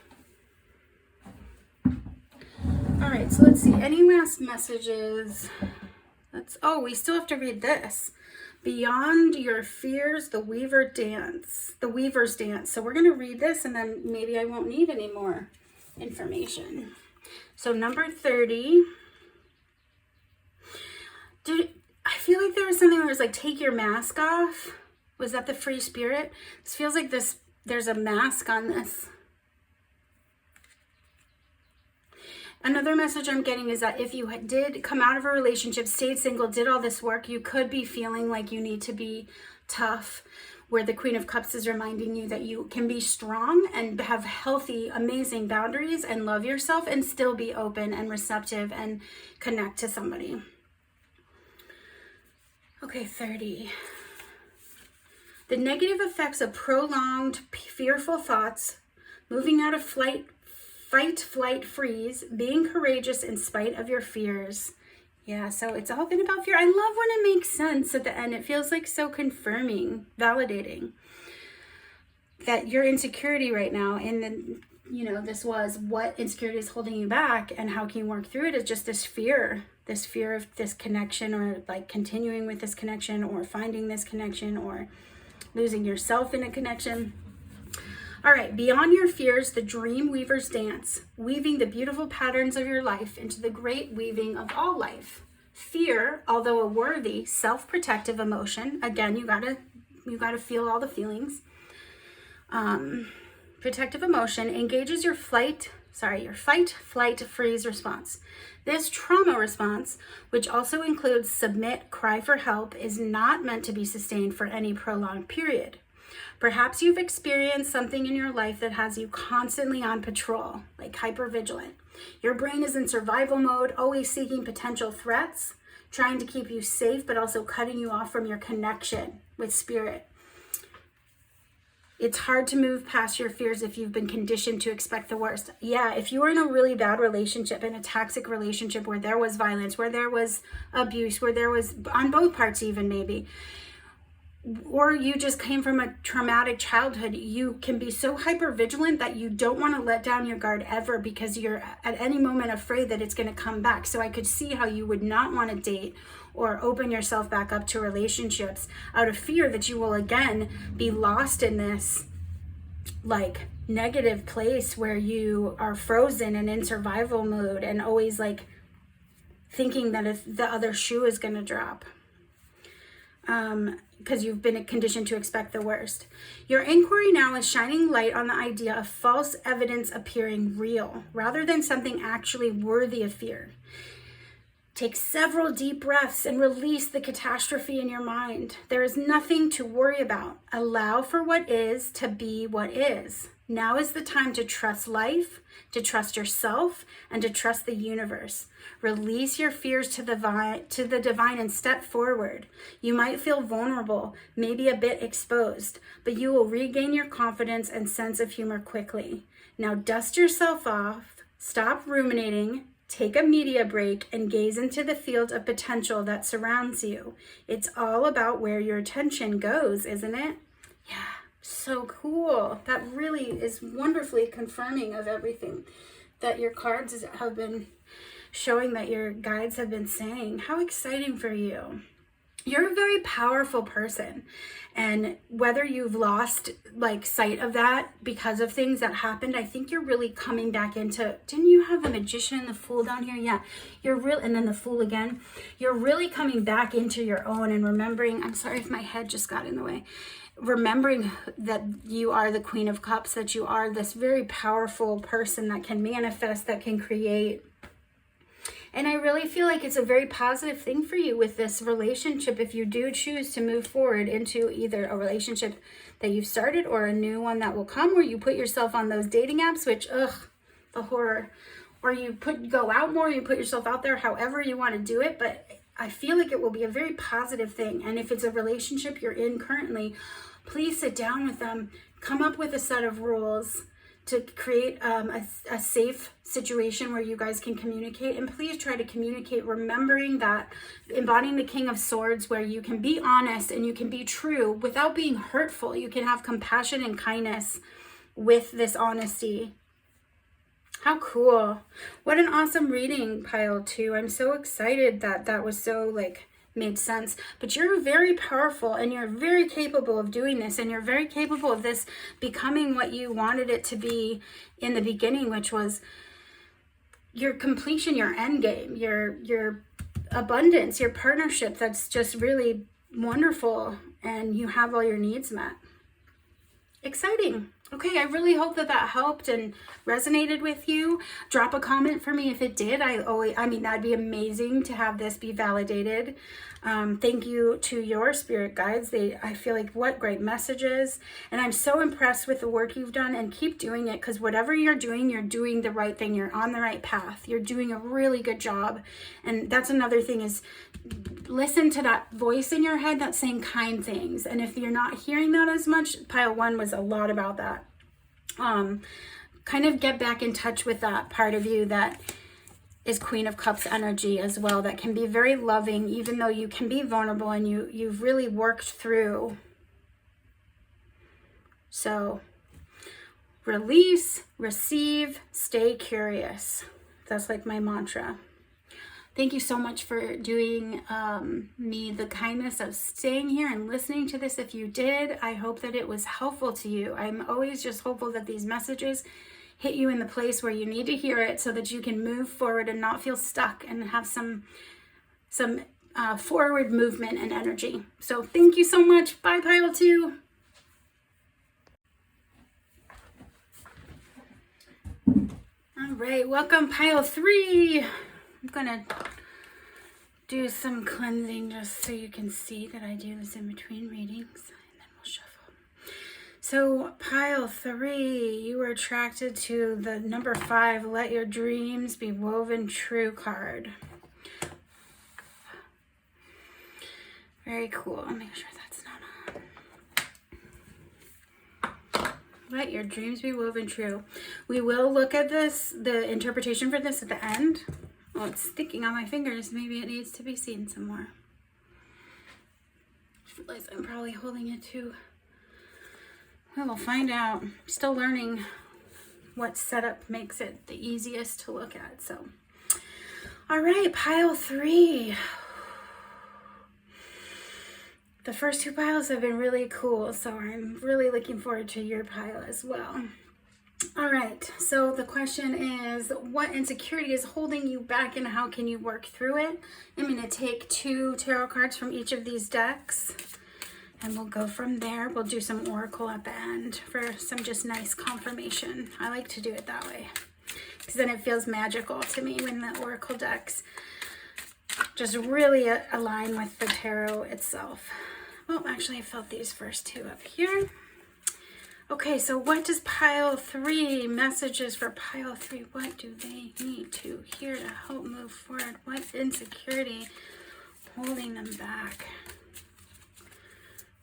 All right, so let's see. Any last messages? We still have to read this. Beyond your fears, the weaver's dance. So we're going to read this, and then maybe I won't need any more information. So number 30. I feel like there was something where it was like, take your mask off. Was that the free spirit? This feels like there's a mask on this. Another message I'm getting is that if you did come out of a relationship, stayed single, did all this work, you could be feeling like you need to be tough, where the Queen of Cups is reminding you that you can be strong and have healthy, amazing boundaries and love yourself and still be open and receptive and connect to somebody. Okay, 30. The negative effects of prolonged, fearful thoughts, moving out of fight, flight, freeze, being courageous in spite of your fears. Yeah, so it's all been about fear. I love when it makes sense at the end. It feels like so confirming, validating that your insecurity right now, and then, you know, this was what insecurity is holding you back and how can you work through it, is just this fear of this connection, or like continuing with this connection, or finding this connection, or losing yourself in a connection. All right, beyond your fears, the dream weavers dance, weaving the beautiful patterns of your life into the great weaving of all life. Fear, although a worthy, self-protective emotion, again, you gotta feel all the feelings. Protective emotion engages your fight, flight, freeze response. This trauma response, which also includes submit, cry for help, is not meant to be sustained for any prolonged period. Perhaps you've experienced something in your life that has you constantly on patrol, like hypervigilant. Your brain is in survival mode, always seeking potential threats, trying to keep you safe, but also cutting you off from your connection with spirit. It's hard to move past your fears if you've been conditioned to expect the worst. Yeah, if you were in a really bad relationship, in a toxic relationship where there was violence, where there was abuse, where there was, on both parts even maybe, or you just came from a traumatic childhood, you can be so hyper vigilant that you don't want to let down your guard ever, because you're at any moment afraid that it's going to come back. So I could see how you would not want to date or open yourself back up to relationships out of fear that you will again be lost in this like negative place where you are frozen and in survival mode and always like thinking that if the other shoe is going to drop. Because you've been conditioned to expect the worst. Your inquiry now is shining light on the idea of false evidence appearing real, rather than something actually worthy of fear. Take several deep breaths and release the catastrophe in your mind. There is nothing to worry about. Allow for what is to be what is. Now is the time to trust life, to trust yourself, and to trust the universe. Release your fears to the divine and step forward. You might feel vulnerable, maybe a bit exposed, but you will regain your confidence and sense of humor quickly. Now dust yourself off, stop ruminating, take a media break, and gaze into the field of potential that surrounds you. It's all about where your attention goes, isn't it? Yeah. So cool. That really is wonderfully confirming of everything that your cards have been showing, that your guides have been saying. How exciting for you. You're a very powerful person, and whether you've lost like sight of that because of things that happened, I think you're really coming back into, didn't you have the Magician and the Fool down here? Yeah, you're real, and then the Fool again. You're really coming back into your own and remembering, I'm sorry if my head just got in the way, remembering that you are the Queen of Cups, that you are this very powerful person that can manifest, that can create. And I really feel like it's a very positive thing for you with this relationship if you do choose to move forward into either a relationship that you've started or a new one that will come, where you put yourself on those dating apps, which, the horror. Or you go out more, you put yourself out there, however you want to do it. But I feel like it will be a very positive thing. And if it's a relationship you're in currently, please sit down with them, come up with a set of rules to create a safe situation where you guys can communicate. And please try to communicate remembering that, embodying the King of Swords, where you can be honest and you can be true without being hurtful. You can have compassion and kindness with this honesty. How cool. What an awesome reading, pile 2. I'm so excited that that was so like made sense. But you're very powerful and you're very capable of doing this, and you're very capable of this becoming what you wanted it to be in the beginning, which was your completion, your end game, your abundance, your partnership that's just really wonderful, and you have all your needs met. Exciting. Okay, I really hope that that helped and resonated with you. Drop a comment for me if it did. I mean, that'd be amazing to have this be validated. Thank you to your spirit guides. I feel like what great messages. And I'm so impressed with the work you've done, and keep doing it, because whatever you're doing the right thing. You're on the right path. You're doing a really good job. And that's another thing, is listen to that voice in your head that's saying kind things. And if you're not hearing that as much, pile 1 was a lot about that. Kind of get back in touch with that part of you that is Queen of Cups energy as well, that can be very loving, even though you can be vulnerable and you've really worked through. So release, receive, stay curious. That's like my mantra. Thank you so much for doing me the kindness of staying here and listening to this. If you did, I hope that it was helpful to you. I'm always just hopeful that these messages hit you in the place where you need to hear it, so that you can move forward and not feel stuck, and have some forward movement and energy. So thank you so much. Bye, pile 2. All right, welcome pile 3. I'm gonna do some cleansing just so you can see that I do this in between readings, and then we'll shuffle. So pile 3, you were attracted to the number 5, let your dreams be woven true card. Very cool. I'll make sure that's not on. Let your dreams be woven true. We will look at this, the interpretation for this, at the end. Oh, it's sticking on my fingers. Maybe it needs to be seen some more. I realize I'm probably holding it too. Well, we'll find out. I'm still learning what setup makes it the easiest to look at. So, all right, pile 3. The first 2 piles have been really cool, so I'm really looking forward to your pile as well. All right, so the question is, what insecurity is holding you back, and how can you work through it? I'm going to take 2 tarot cards from each of these decks, and we'll go from there. We'll do some oracle at the end for some just nice confirmation. I like to do it that way, because then it feels magical to me when the oracle decks just really align with the tarot itself. Well, actually, I felt these first 2 up here. Okay, so what does pile 3, messages for pile 3, what do they need to hear to help move forward? What insecurity holding them back?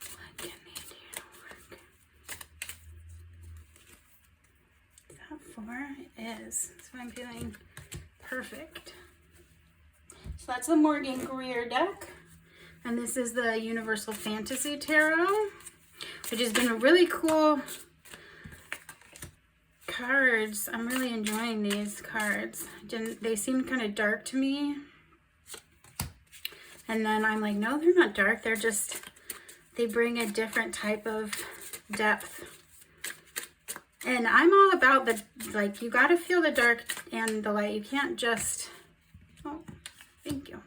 What can they do to work? That 4 is, so I'm feeling perfect. So that's the Morgan Greer deck, and this is the Universal Fantasy Tarot, which has been a really cool cards. I'm really enjoying these cards. They seem kind of dark to me, and then I'm like, no, they're not dark. They're just, they bring a different type of depth. And I'm all about the, like, you got to feel the dark and the light. You can't just, oh, thank you.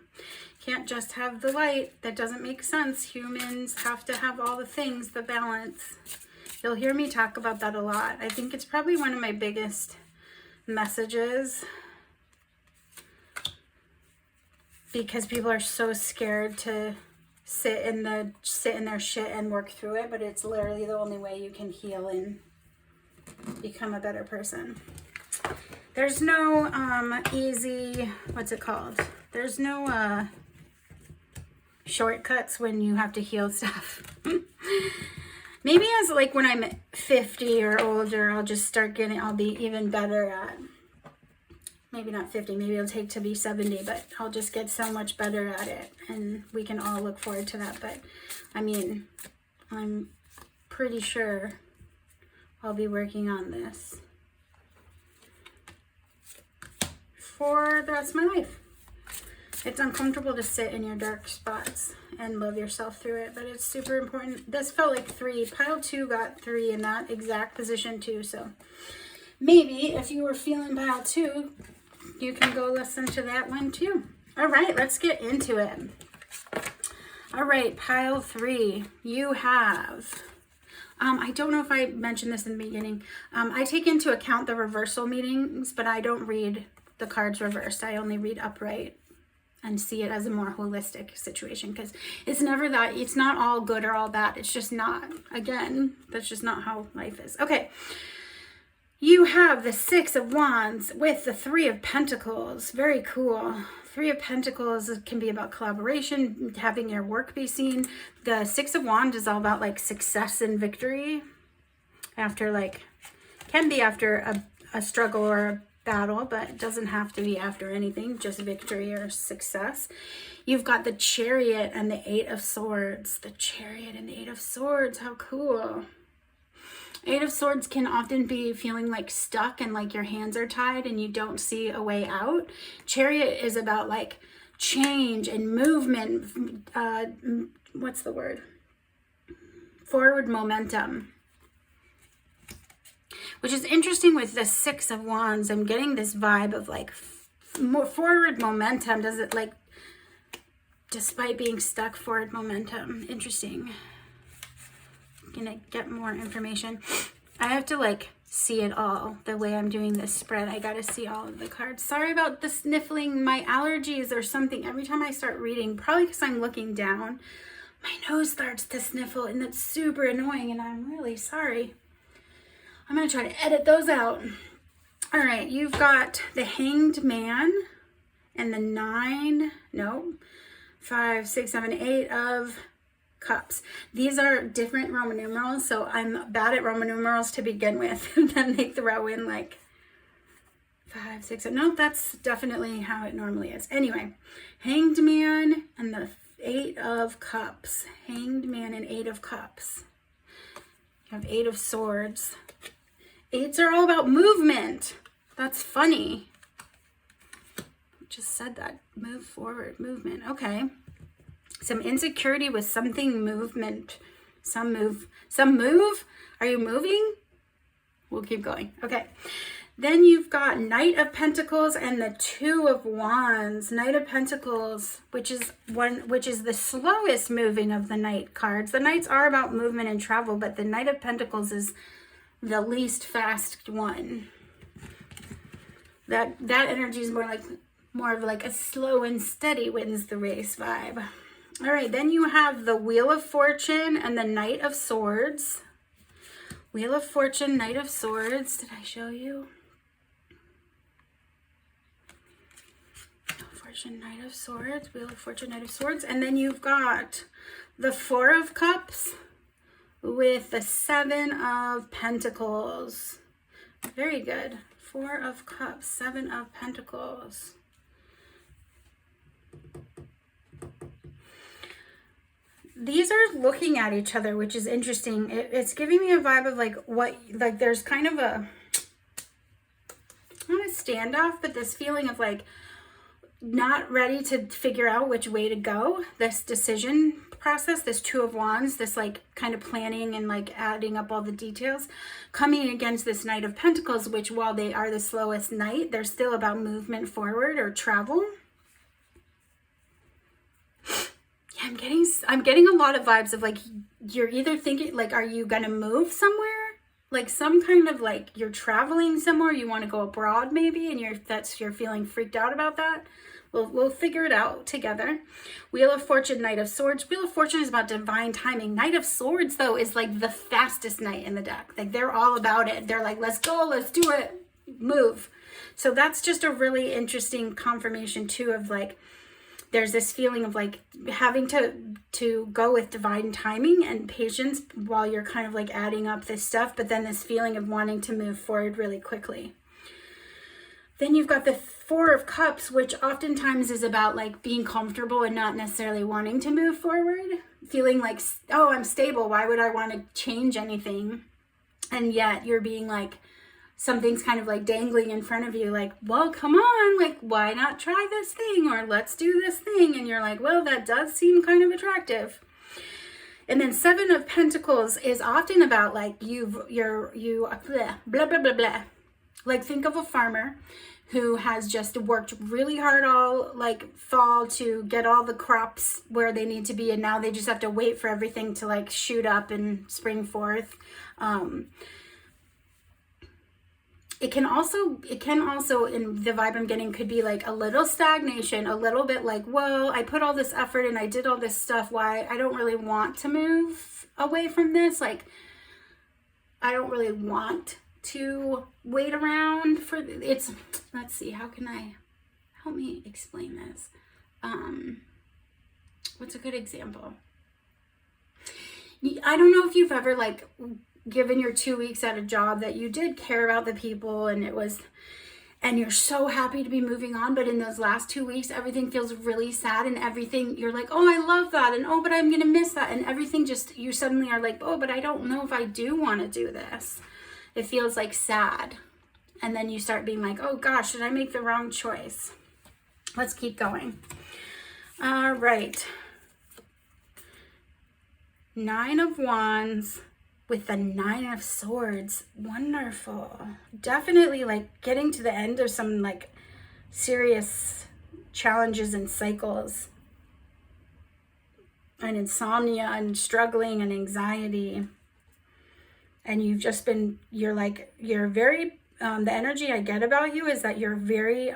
Can't just have the light. That doesn't make sense. Humans have to have all the things, the balance. You'll hear me talk about that a lot. I think it's probably one of my biggest messages, because people are so scared to sit in their shit and work through it, but it's literally the only way you can heal and become a better person. There's no easy, what's it called? There's no shortcuts when you have to heal stuff. Maybe as like when I'm 50 or older, I'll just start getting, I'll be even better at, maybe not 50, maybe it'll take to be 70, but I'll just get so much better at it, and we can all look forward to that. But I mean, I'm pretty sure I'll be working on this for the rest of my life. It's uncomfortable to sit in your dark spots and love yourself through it, but it's super important. This felt like 3. Pile 2 got 3 in that exact position too, so maybe if you were feeling pile 2, you can go listen to that one too. All right, let's get into it. All right, pile 3, you have I don't know if I mentioned this in the beginning. I take into account the reversal meanings, but I don't read the cards reversed. I only read upright and see it as a more holistic situation, because it's never that, it's not all good or all bad. It's just not, again, that's just not how life is. Okay. You have the Six of Wands with the Three of Pentacles. Very cool. Three of Pentacles can be about collaboration, having your work be seen. The Six of Wands is all about like success and victory after, like, can be after a struggle or a battle, but it doesn't have to be after anything, just victory or success. You've got the Chariot and the Eight of Swords. The Chariot and the Eight of Swords. How cool. Eight of Swords can often be feeling like stuck and like your hands are tied and you don't see a way out. Chariot is about like change and movement. What's the word? Forward momentum. Which is interesting with the Six of Wands. I'm getting this vibe of like more forward momentum. Does it like, despite being stuck, forward momentum. Interesting. Gonna get more information. I have to like see it all the way I'm doing this spread. I gotta see all of the cards. Sorry about the sniffling, my allergies or something. Every time I start reading, probably because I'm looking down, my nose starts to sniffle, and that's super annoying, and I'm really sorry. I'm gonna try to edit those out. All right, you've got the Hanged Man and the 5, 6, 7, 8 of Cups. These are different Roman numerals, so I'm bad at Roman numerals to begin with. And then they throw in like 5, 6, 7. No, that's definitely how it normally is. Anyway, Hanged Man and the 8 of Cups. Hanged Man and 8 of Cups. You have 8 of Swords. 8s are all about movement. That's funny. Just said that. Move forward, movement. Okay. Some insecurity with something movement. Some move. Are you moving? We'll keep going. Okay. Then you've got Knight of Pentacles and the Two of Wands. Knight of Pentacles, which is the slowest moving of the Knight cards. The Knights are about movement and travel, but the Knight of Pentacles is the least fast one. That energy is more of like a slow and steady wins the race vibe. All right, then you have the Wheel of Fortune and the Knight of Swords. Wheel of Fortune, Knight of Swords. Did I show you? Wheel of Fortune, Knight of Swords. Wheel of Fortune, Knight of Swords. And then you've got the Four of Cups with the Seven of Pentacles. Very good. Four of Cups, Seven of Pentacles. These are looking at each other, which is interesting. It's giving me a vibe of like there's kind of a, not a standoff, but this feeling of like not ready to figure out which way to go. This decision process, this Two of Wands, this like kind of planning and like adding up all the details, coming against this Knight of Pentacles, which while they are the slowest knight, they're still about movement forward or travel. I'm getting a lot of vibes of like you're either thinking like, are you gonna move somewhere? Like some kind of like you're traveling somewhere, you want to go abroad maybe, and you're feeling freaked out about that. We'll figure it out together. Wheel of Fortune, Knight of Swords. Wheel of Fortune is about divine timing. Knight of Swords though is like the fastest knight in the deck. Like they're all about it. They're like, let's go, let's do it, move. So that's just a really interesting confirmation too of like, there's this feeling of like having to go with divine timing and patience while you're kind of like adding up this stuff, but then this feeling of wanting to move forward really quickly. Then you've got the Four of Cups, which oftentimes is about like being comfortable and not necessarily wanting to move forward, feeling like, oh, I'm stable. Why would I want to change anything? And yet you're being like, something's kind of like dangling in front of you, like, well, come on, like, why not try this thing? Or let's do this thing. And you're like, well, that does seem kind of attractive. And then Seven of Pentacles is often about like blah, blah, blah, blah. Like think of a farmer who has just worked really hard all like fall to get all the crops where they need to be, and now they just have to wait for everything to like shoot up and spring forth. It can also, in the vibe I'm getting, could be like a little stagnation, a little bit like, whoa, I put all this effort and I did all this stuff. Why? I don't really want to move away from this. Like, I don't really want to wait around for it's, let's see, how can I, help me explain this? What's a good example? I don't know if you've ever like given your 2 weeks at a job that you did care about the people and it was, and you're so happy to be moving on, but in those last 2 weeks, everything feels really sad and everything, you're like, oh, I love that. And oh, but I'm going to miss that. And everything just, you suddenly are like, oh, but I don't know if I do want to do this. It feels like sad. And then you start being like, oh gosh, did I make the wrong choice? Let's keep going. All right. 9 of Wands with the 9 of Swords. Wonderful. Definitely like getting to the end of some like serious challenges and cycles and insomnia and struggling and anxiety. And you've just been, you're very, the energy I get about you is that you're very,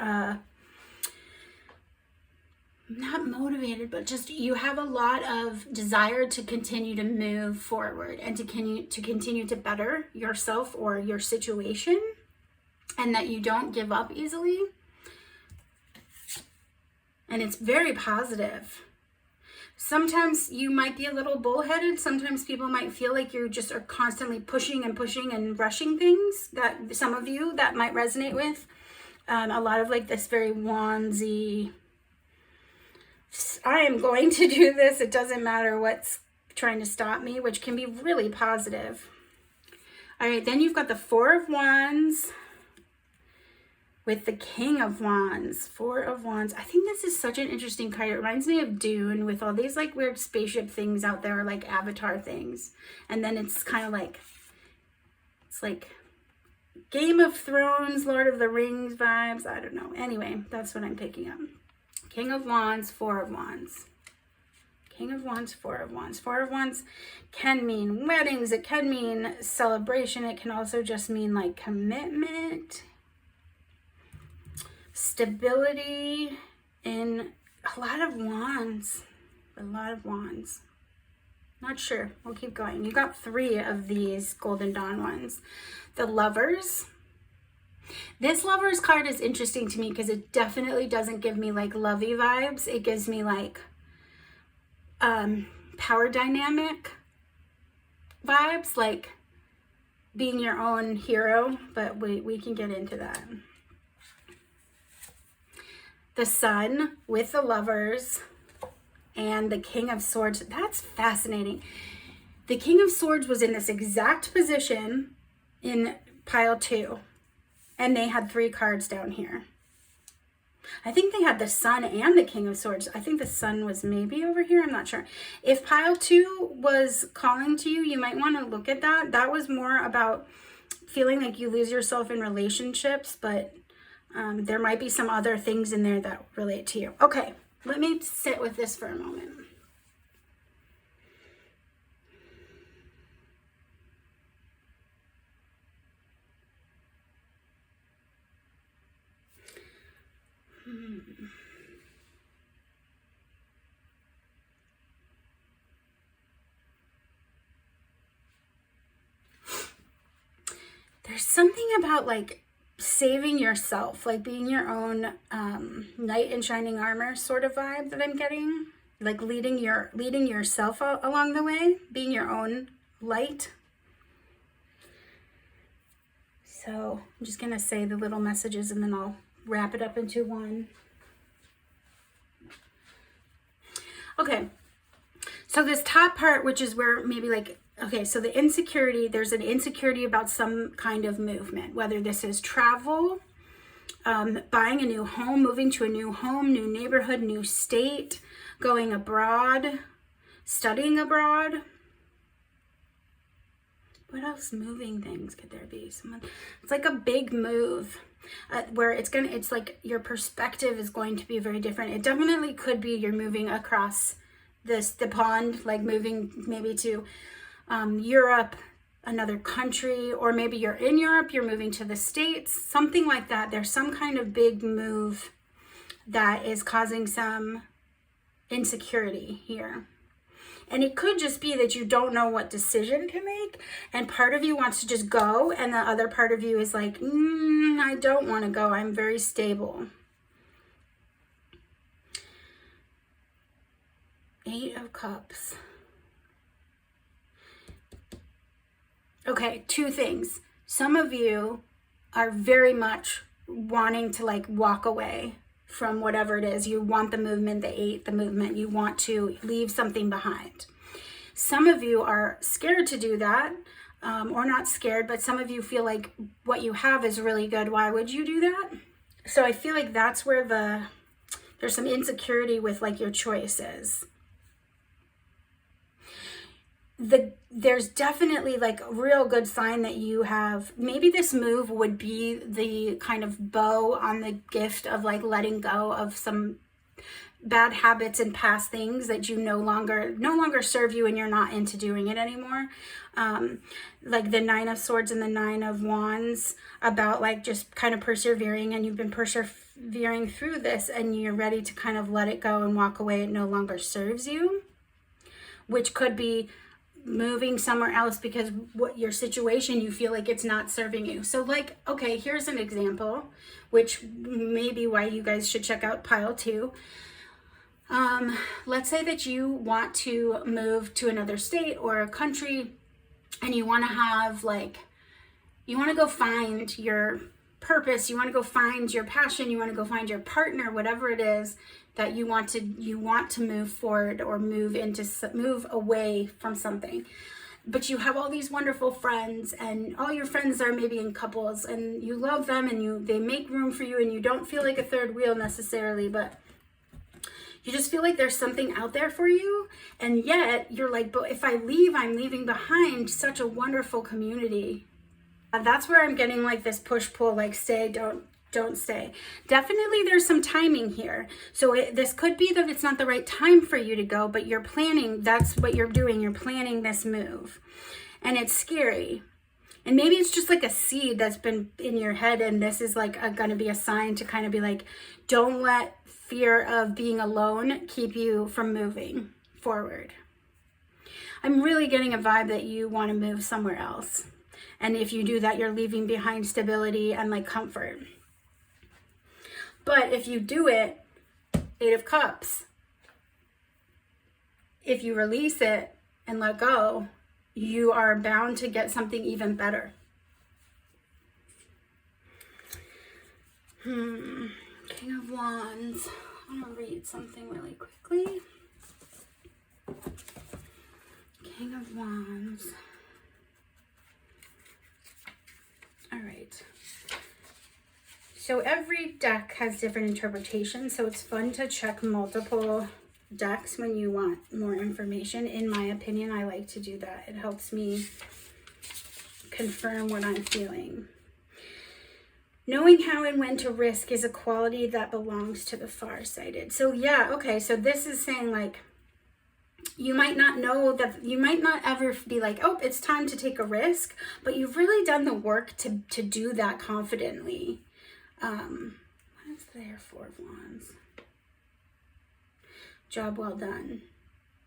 not motivated, but just you have a lot of desire to continue to move forward and to continue to better yourself or your situation, and that you don't give up easily. And it's very positive. Sometimes you might be a little bullheaded. Sometimes people might feel like you just are constantly pushing and rushing things, that some of you that might resonate with. A lot of like this very wandsy, I am going to do this. It doesn't matter what's trying to stop me, which can be really positive. All right, then you've got the 4 of Wands with the King of Wands. 4 of Wands. I think this is such an interesting card. It reminds me of Dune with all these like weird spaceship things out there, like Avatar things. And then it's kind of like, it's like Game of Thrones, Lord of the Rings vibes. I don't know. Anyway, that's what I'm picking up. King of Wands, 4 of Wands. King of Wands, 4 of Wands. 4 of Wands can mean weddings. It can mean celebration. It can also just mean like commitment, stability in a lot of wands. A lot of wands. Not sure. We'll keep going. You got 3 of these Golden Dawn ones. The Lovers. This Lovers card is interesting to me because it definitely doesn't give me like lovey vibes. It gives me like power dynamic vibes, like being your own hero, but we can get into that. The Sun with the Lovers and the King of Swords. That's fascinating. The King of Swords was in this exact position in pile 2. And they had 3 cards down here. I think they had the Sun and the King of Swords. I think the Sun was maybe over here. I'm not sure. If pile 2 was calling to you, you might want to look at that. That was more about feeling like you lose yourself in relationships, but there might be some other things in there that relate to you. Okay, let me sit with this for a moment. There's something about like saving yourself, like being your own knight in shining armor sort of vibe that I'm getting, like leading yourself along the way, being your own light. So I'm just gonna say the little messages and then I'll wrap it up into one. Okay, so this top part, which is where maybe like, okay, so the insecurity, there's an insecurity about some kind of movement, whether this is travel, buying a new home, moving to a new home, new neighborhood, new state, going abroad, studying abroad. What else moving things could there be? Someone, it's like a big move where it's like your perspective is going to be very different. It definitely could be you're moving across the pond, like moving maybe to Europe, another country, or maybe you're in Europe, you're moving to the States, something like that. There's some kind of big move that is causing some insecurity here. And it could just be that you don't know what decision to make, and part of you wants to just go, and the other part of you is like, I don't want to go, I'm very stable. 8 of Cups. Okay, 2 things. Some of you are very much wanting to like walk away from whatever it is. You want the movement, the 8, the movement. You want to leave something behind. Some of you are scared to do that, or not scared, but some of you feel like what you have is really good. Why would you do that? So I feel like that's where there's some insecurity with like your choices. There's definitely like a real good sign that you have, maybe this move would be the kind of bow on the gift of like letting go of some bad habits and past things that you no longer serve you, and you're not into doing it anymore. Like the 9 of Swords and the 9 of Wands, about like just kind of persevering, and you've been persevering through this and you're ready to kind of let it go and walk away. It no longer serves you, which could be moving somewhere else because what your situation, you feel like it's not serving you. So like, okay, here's an example, which may be why you guys should check out pile 2. Let's say that you want to move to another state or a country, and you want to have like, you want to go find your purpose, you want to go find your passion, you want to go find your partner, whatever it is that you want to move forward or move away from something. But you have all these wonderful friends, and all your friends are maybe in couples, and you love them, and they make room for you, and you don't feel like a third wheel necessarily, but you just feel like there's something out there for you. And yet you're like, but if I leave, I'm leaving behind such a wonderful community. That's where I'm getting like this push-pull, like stay, don't stay. Definitely there's some timing here. So this could be that it's not the right time for you to go, but you're planning, that's what you're doing. You're planning this move, and it's scary. And maybe it's just like a seed that's been in your head, and this is like going to be a sign to kind of be like, don't let fear of being alone keep you from moving forward. I'm really getting a vibe that you want to move somewhere else. And if you do that, you're leaving behind stability and like comfort. But if you do it, 8 of Cups, if you release it and let go, you are bound to get something even better. King of Wands. I'm going to read something really quickly. King of Wands. All right. So every deck has different interpretations, so it's fun to check multiple decks when you want more information. In my opinion, I like to do that. It helps me confirm what I'm feeling. Knowing how and when to risk is a quality that belongs to the far-sighted. So yeah, okay, so this is saying like, you might not know that, you might not ever be like, oh, it's time to take a risk, but you've really done the work to do that confidently. What is there? 4 of Wands. Job well done.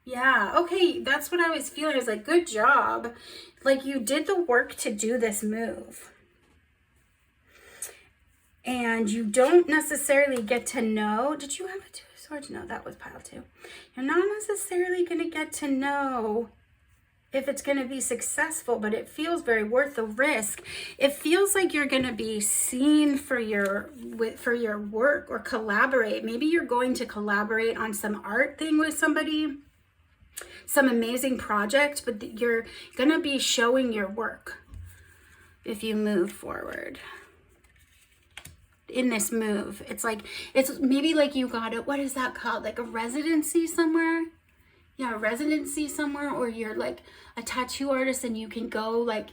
Yeah, okay, that's what I was feeling. I was like, good job. Like, you did the work to do this move. And you don't necessarily get to know. Did you have a 2 of Swords? No, that was pile 2. You're not necessarily going to get to know if it's going to be successful, but it feels very worth the risk. It feels like you're going to be seen for your work, or collaborate. Maybe you're going to collaborate on some art thing with somebody, some amazing project, but you're going to be showing your work if you move forward. In this move, it's like, it's maybe like you got it, what is that called, like a residency somewhere? residency somewhere, or you're like a tattoo artist and you can go like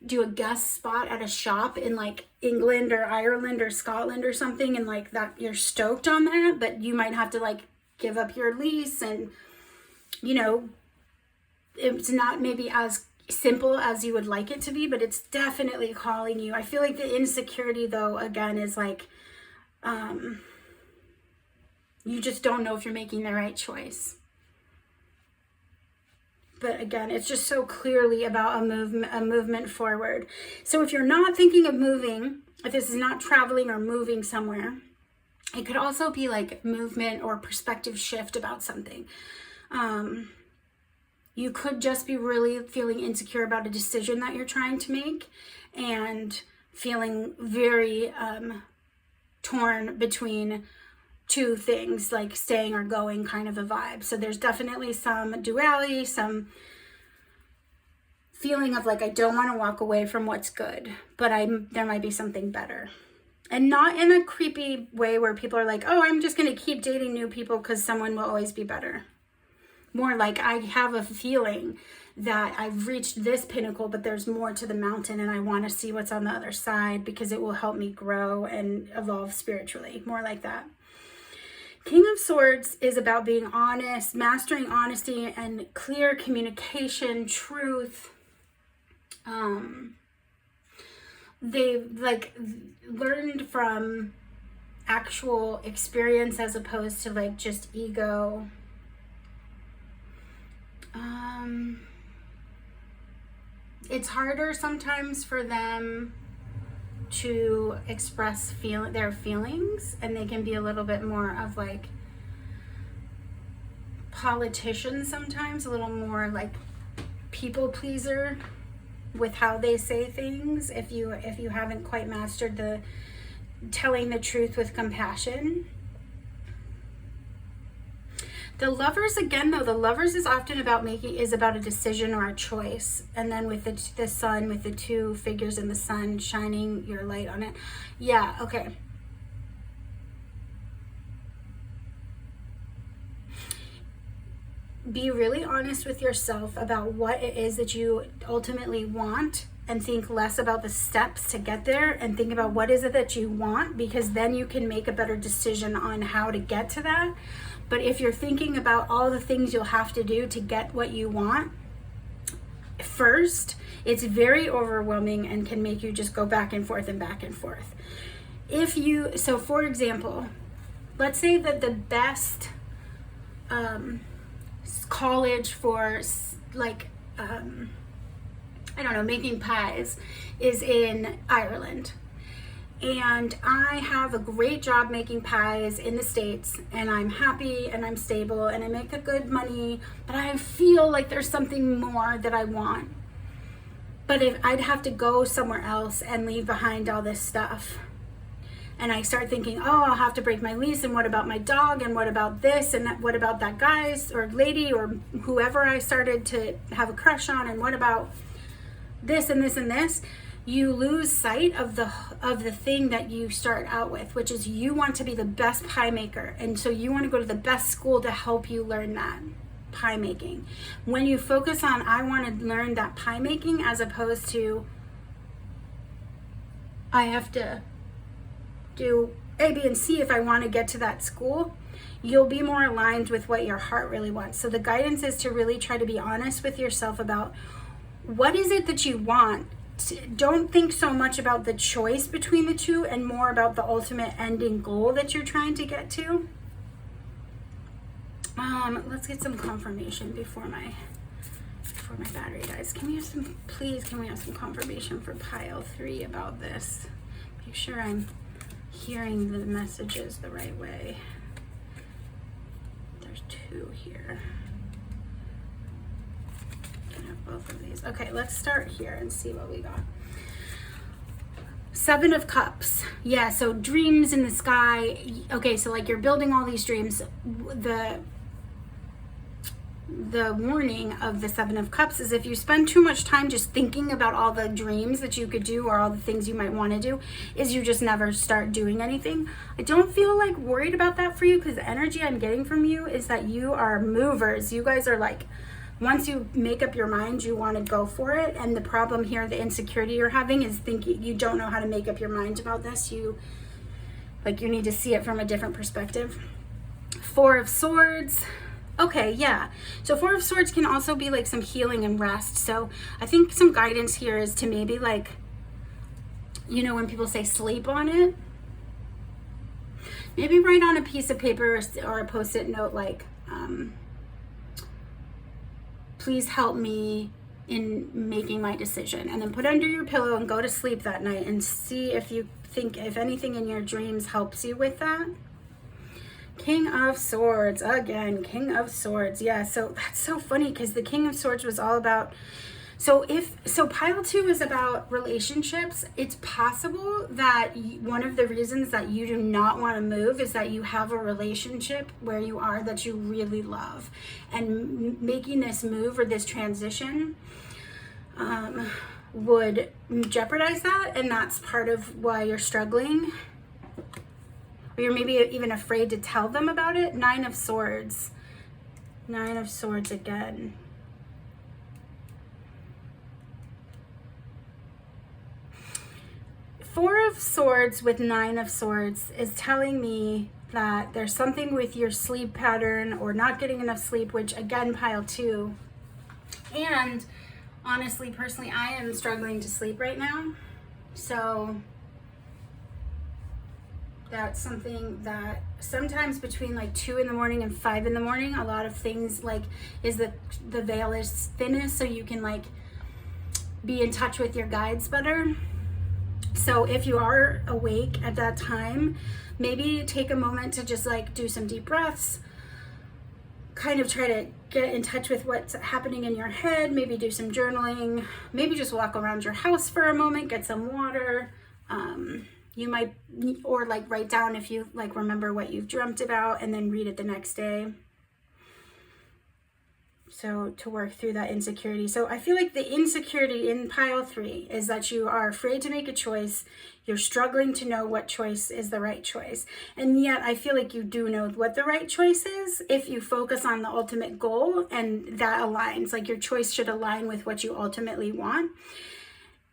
do a guest spot at a shop in like England or Ireland or Scotland or something, and like that you're stoked on that, but you might have to like give up your lease, and you know, it's not maybe as simple as you would like it to be, but it's definitely calling you. I feel like the insecurity though, again, is like you just don't know if you're making the right choice. But again, it's just so clearly about a movement forward. So if you're not thinking of moving, if this is not traveling or moving somewhere, it could also be like movement or perspective shift about something. You could just be really feeling insecure about a decision that you're trying to make and feeling very torn between two things, like staying or going kind of a vibe. So there's definitely some duality, some feeling of like, I don't want to walk away from what's good, but there might be something better. And not in a creepy way where people are like, oh, I'm just going to keep dating new people because someone will always be better. More like, I have a feeling that I've reached this pinnacle, but there's more to the mountain and I want to see what's on the other side because it will help me grow and evolve spiritually. More like that. King of Swords is about being honest, mastering honesty and clear communication, truth. They've like learned from actual experience as opposed to like just ego. It's harder sometimes for them to express their feelings, and they can be a little bit more of like politicians sometimes, a little more like people pleaser with how they say things if you haven't quite mastered the telling the truth with compassion. The Lovers, again though, the Lovers is often about about a decision or a choice. And then with the sun, with the two figures in the sun shining your light on it. Yeah, okay. Be really honest with yourself about what it is that you ultimately want, and think less about the steps to get there and think about what is it that you want, because then you can make a better decision on how to get to that. But if you're thinking about all the things you'll have to do to get what you want first, it's very overwhelming and can make you just go back and forth and back and forth. So for example, let's say that the best college for like, I don't know, making pies is in Ireland. And I have a great job making pies in the States, and I'm happy and I'm stable and I make a good money, but I feel like there's something more that I want. But if I'd have to go somewhere else and leave behind all this stuff, and I start thinking, oh, I'll have to break my lease, and what about my dog, and what about this, and what about that guy or lady or whoever I started to have a crush on, and what about this and this and this, you lose sight of the thing that you start out with, which is you want to be the best pie maker. And so you want to go to the best school to help you learn that pie making. When you focus on, I want to learn that pie making, as opposed to, I have to do A, B, and C if I want to get to that school, you'll be more aligned with what your heart really wants. So the guidance is to really try to be honest with yourself about what is it that you want. Don't think so much about the choice between the two, and more about the ultimate ending goal that you're trying to get to. Let's get some confirmation before my battery dies. Can we have some confirmation for pile 3 about this? Make sure I'm hearing the messages the right way. There's 2 here. Both of these. Okay, let's start here and see what we got. 7 of Cups. Yeah, so dreams in the sky. Okay, so like you're building all these dreams. the warning of the Seven of Cups is if you spend too much time just thinking about all the dreams that you could do or all the things you might want to do, is you just never start doing anything. I don't feel like worried about that for you, because the energy I'm getting from you is that you are movers. You guys are like, once you make up your mind, you want to go for it. And the problem here, the insecurity you're having, is thinking you don't know how to make up your mind about this. You need to see it from a different perspective. Four of Swords. Okay, yeah. So Four of Swords can also be like some healing and rest. So I think some guidance here is to maybe like, you know, when people say sleep on it, maybe write on a piece of paper or a post-it note like, please help me in making my decision. And then put under your pillow and go to sleep that night and see if you think, if anything in your dreams helps you with that. King of Swords, again, King of Swords. Yeah, so that's so funny because the King of Swords was all about, so pile 2 is about relationships. It's possible that one of the reasons that you do not want to move is that you have a relationship where you are that you really love. And making this move or this transition would jeopardize that. And that's part of why you're struggling. Or you're maybe even afraid to tell them about it. Nine of Swords. Nine of Swords again. Four of Swords with Nine of Swords is telling me that there's something with your sleep pattern or not getting enough sleep, which again, pile 2. And honestly, personally, I am struggling to sleep right now. So that's something that sometimes between like 2 in the morning and 5 in the morning, a lot of things like is the veil is thinnest, so you can like be in touch with your guides better. So if you are awake at that time, maybe take a moment to just like do some deep breaths, kind of try to get in touch with what's happening in your head, maybe do some journaling, maybe just walk around your house for a moment, get some water. You might, or like write down if you like remember what you've dreamt about and then read it the next day. So to work through that insecurity. So I feel like the insecurity in pile 3 is that you are afraid to make a choice. You're struggling to know what choice is the right choice. And yet I feel like you do know what the right choice is if you focus on the ultimate goal, and that aligns. Like your choice should align with what you ultimately want.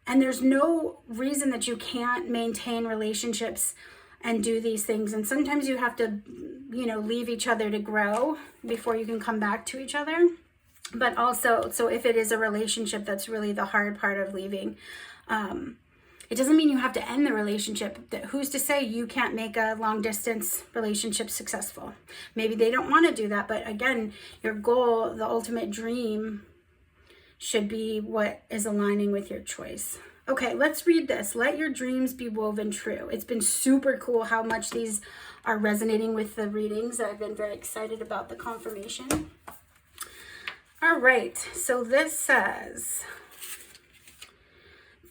And there's no reason that you can't maintain relationships and do these things. And sometimes you have to, you know, leave each other to grow before you can come back to each other. But also, so if it is a relationship, that's really the hard part of leaving. It doesn't mean you have to end the relationship. Who's to say you can't make a long distance relationship successful? Maybe they don't want to do that. But again, your goal, the ultimate dream, should be what is aligning with your choice. Okay, let's read this. Let your dreams be woven true. It's been super cool how much these are resonating with the readings. I've been very excited about the confirmation. All right, so this says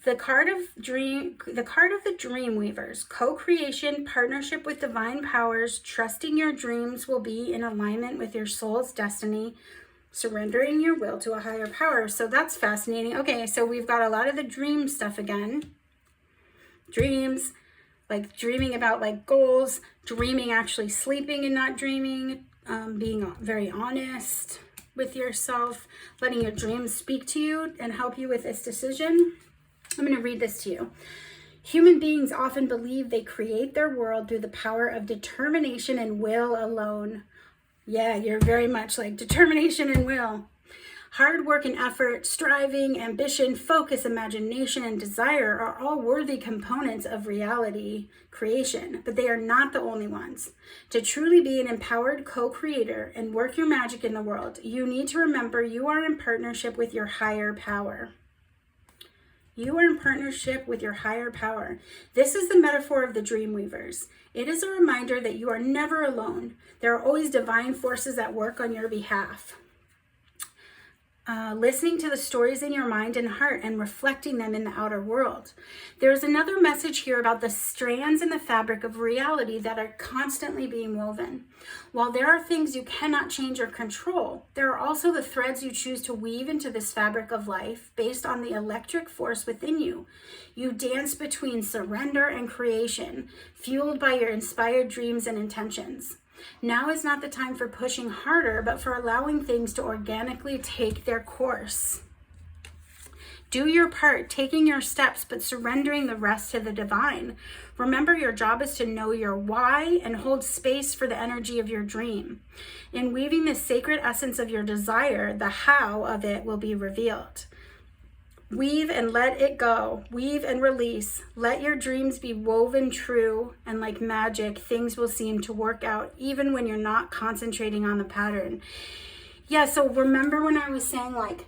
the card of the dream weavers, co-creation, partnership with divine powers, trusting your dreams will be in alignment with your soul's destiny, surrendering your will to a higher power. So that's fascinating. Okay, so we've got a lot of the dream stuff again. Dreams, like dreaming about like goals, dreaming actually sleeping and not dreaming, being very honest with yourself, letting your dreams speak to you and help you with this decision. I'm going to read this to you. Human beings often believe they create their world through the power of determination and will alone. Yeah, you're very much like determination and will. Hard work and effort, striving, ambition, focus, imagination, and desire are all worthy components of reality creation, but they are not the only ones. To truly be an empowered co-creator and work your magic in the world, you need to remember you are in partnership with your higher power. You are in partnership with your higher power. This is the metaphor of the dream weavers. It is a reminder that you are never alone. There are always divine forces at work on your behalf. listening to the stories in your mind and heart and reflecting them in the outer world. There's another message here about the strands in the fabric of reality that are constantly being woven. While there are things you cannot change or control, there are also the threads you choose to weave into this fabric of life based on the electric force within you. You dance between surrender and creation, fueled by your inspired dreams and intentions. Now is not the time for pushing harder, but for allowing things to organically take their course. Do your part, taking your steps, but surrendering the rest to the divine. Remember, your job is to know your why and hold space for the energy of your dream. In weaving the sacred essence of your desire, the how of it will be revealed. Weave and let it go. Weave and release. Let your dreams be woven true, and like magic, things will seem to work out even when you're not concentrating on the pattern. Yeah, so remember when I was saying like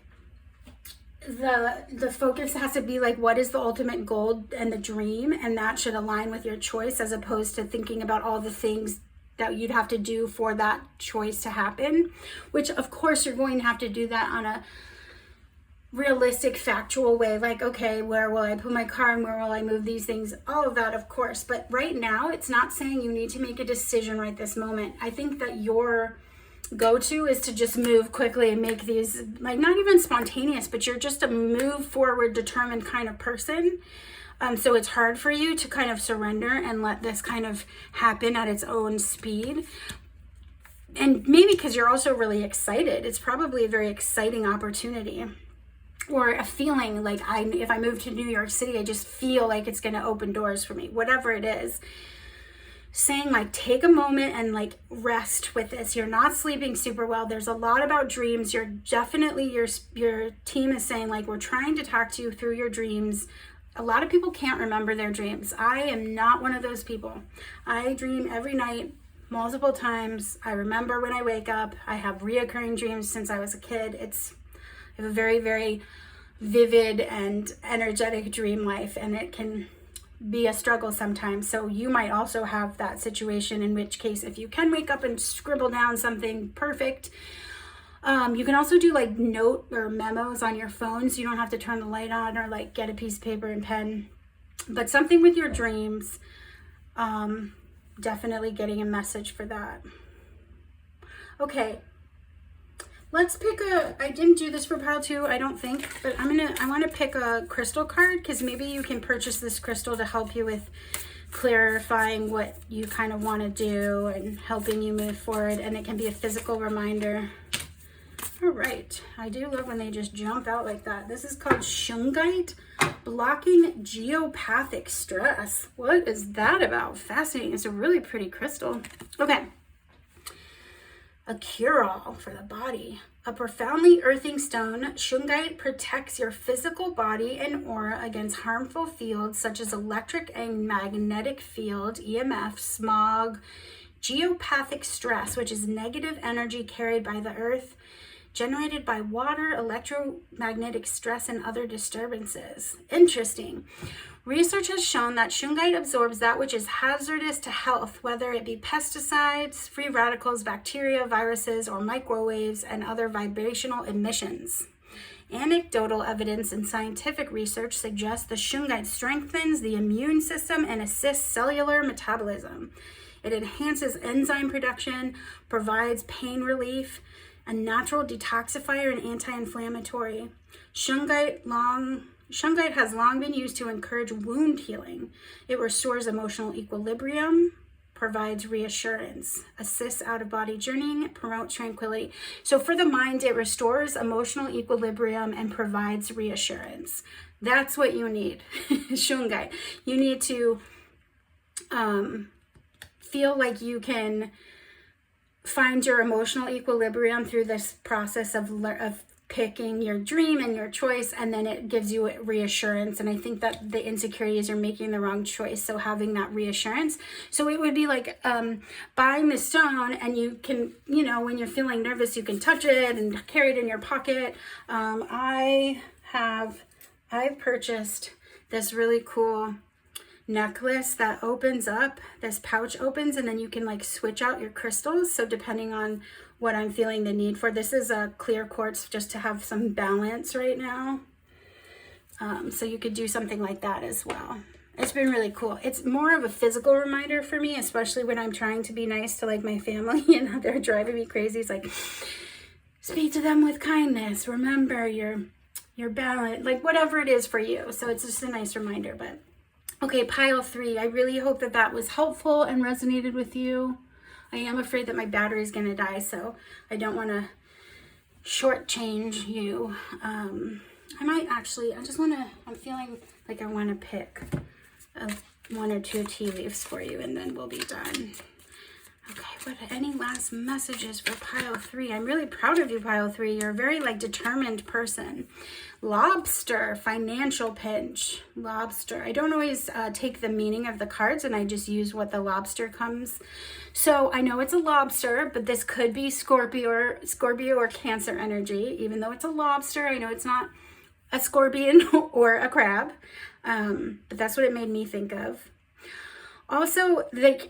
the focus has to be like, what is the ultimate goal and the dream, and that should align with your choice as opposed to thinking about all the things that you'd have to do for that choice to happen, which of course you're going to have to do that on a realistic, factual way, like, okay, where will I put my car and where will I move these things, all of that, of course. But right now, it's not saying you need to make a decision right this moment. I think that your go-to is to just move quickly and make these, like, not even spontaneous, but you're just a move forward, determined kind of person. So it's hard for you to kind of surrender and let this kind of happen at its own speed. And maybe because you're also really excited. It's probably a very exciting opportunity. Or a feeling like if I move to New York City, I just feel like it's going to open doors for me, whatever it is. Saying like, take a moment and like rest with this. You're not sleeping super well. There's a lot about dreams. You're definitely, your team is saying like, we're trying to talk to you through your dreams. A lot of people can't remember their dreams. I am not one of those people. I dream every night, multiple times. I remember when I wake up. I have reoccurring dreams since I was a kid. I have a very, very vivid and energetic dream life, and it can be a struggle sometimes. So you might also have that situation, in which case, if you can wake up and scribble down something perfect, you can also do like note or memos on your phone, so you don't have to turn the light on or like get a piece of paper and pen. But something with your dreams, definitely getting a message for that. Okay. Let's pick I didn't do this for pile 2, I don't think, but I want to pick a crystal card, because maybe you can purchase this crystal to help you with clarifying what you kind of want to do and helping you move forward, and it can be a physical reminder. All right, I do love when they just jump out like that. This is called Shungite, blocking geopathic stress. What is that about? Fascinating. It's a really pretty crystal. Okay. A cure-all for the body. A profoundly earthing stone, Shungite protects your physical body and aura against harmful fields such as electric and magnetic field, EMF, smog, geopathic stress, which is negative energy carried by the earth, generated by water, electromagnetic stress, and other disturbances. Interesting. Research has shown that Shungite absorbs that which is hazardous to health, whether it be pesticides, free radicals, bacteria, viruses, or microwaves, and other vibrational emissions. Anecdotal evidence and scientific research suggests the Shungite strengthens the immune system and assists cellular metabolism. It enhances enzyme production, provides pain relief, a natural detoxifier and anti-inflammatory. Shungite has long been used to encourage wound healing. It restores emotional equilibrium, provides reassurance, assists out-of-body journeying, promotes tranquility. So for the mind, it restores emotional equilibrium and provides reassurance. That's what you need, Shungite. You need to feel like you can find your emotional equilibrium through this process of picking your dream and your choice, and then it gives you reassurance. And I think that the insecurities are making the wrong choice, so having that reassurance. So it would be like buying the stone, and you can, when you're feeling nervous, you can touch it and carry it in your pocket. I've purchased this really cool necklace that opens up. This pouch opens and then you can like switch out your crystals. So depending on what I'm feeling the need for, this is a clear quartz just to have some balance right now. So you could do something like that as well. It's been really cool. It's more of a physical reminder for me, especially when I'm trying to be nice to like my family and they're driving me crazy. It's like, speak to them with kindness. Remember your balance, like whatever it is for you. So it's just a nice reminder. But okay, pile 3. I really hope that that was helpful and resonated with you. I am afraid that my battery is going to die, so I don't want to shortchange you. I might actually, I'm feeling like I want to pick 1 or 2 tea leaves for you, and then we'll be done. Okay, any last messages for pile 3? I'm really proud of you, pile 3. You're a very like determined person. Lobster, financial pinch, lobster. I don't always take the meaning of the cards, and I just use what the lobster comes. So I know it's a lobster, but this could be Scorpio or Cancer energy. Even though it's a lobster, I know it's not a scorpion or a crab, but that's what it made me think of. Also, like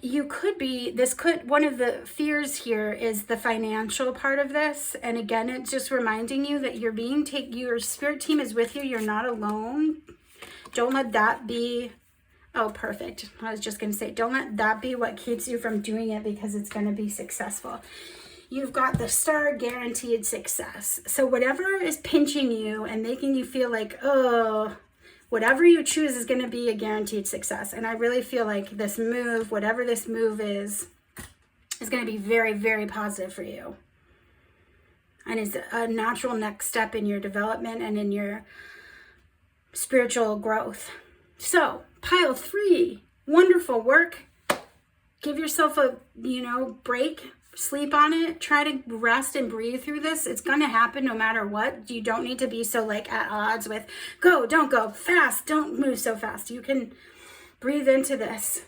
one of the fears here is the financial part of this. And again, it's just reminding you that your spirit team is with you. You're not alone. Don't let that be, oh, perfect. I was just going to say, don't let that be what keeps you from doing it, because it's going to be successful. You've got the star, guaranteed success. So whatever is pinching you and making you feel like, oh, whatever you choose is going to be a guaranteed success. And I really feel like this move, whatever this move is going to be very, very positive for you. And it's a natural next step in your development and in your spiritual growth. So, pile 3, wonderful work. Give yourself a, break. Sleep on it. Try to rest and breathe through this. It's going to happen no matter what. You don't need to be so like at odds with don't go fast. Don't move so fast. You can breathe into this.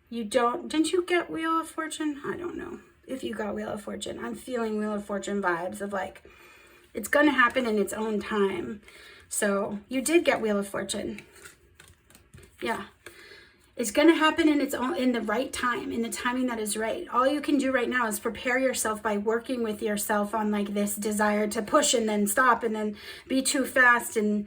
Didn't you get Wheel of Fortune? I don't know if you got Wheel of Fortune. I'm feeling Wheel of Fortune vibes of like, it's going to happen in its own time. So you did get Wheel of Fortune. Yeah. It's going to happen in the right time, in the timing that is right. All you can do right now is prepare yourself by working with yourself on like this desire to push and then stop and then be too fast and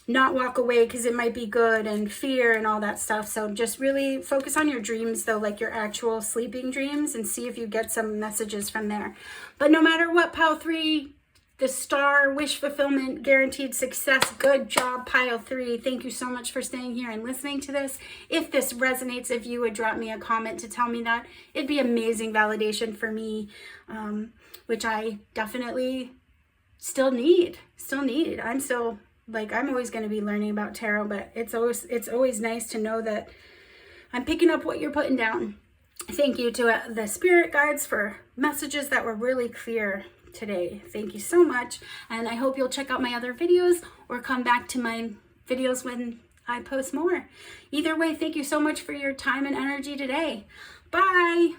not walk away because it might be good, and fear and all that stuff. So just really focus on your dreams though, like your actual sleeping dreams, and see if you get some messages from there. But no matter what, pile 3, the star, wish fulfillment, guaranteed success. Good job, pile 3. Thank you so much for staying here and listening to this. If this resonates, if you would drop me a comment to tell me that, it'd be amazing validation for me, which I definitely still need. I'm still, I'm always going to be learning about tarot, but it's always nice to know that I'm picking up what you're putting down. Thank you to the spirit guides for messages that were really clear today. Thank you so much, and I hope you'll check out my other videos or come back to my videos when I post more. Either way, thank you so much for your time and energy today. Bye.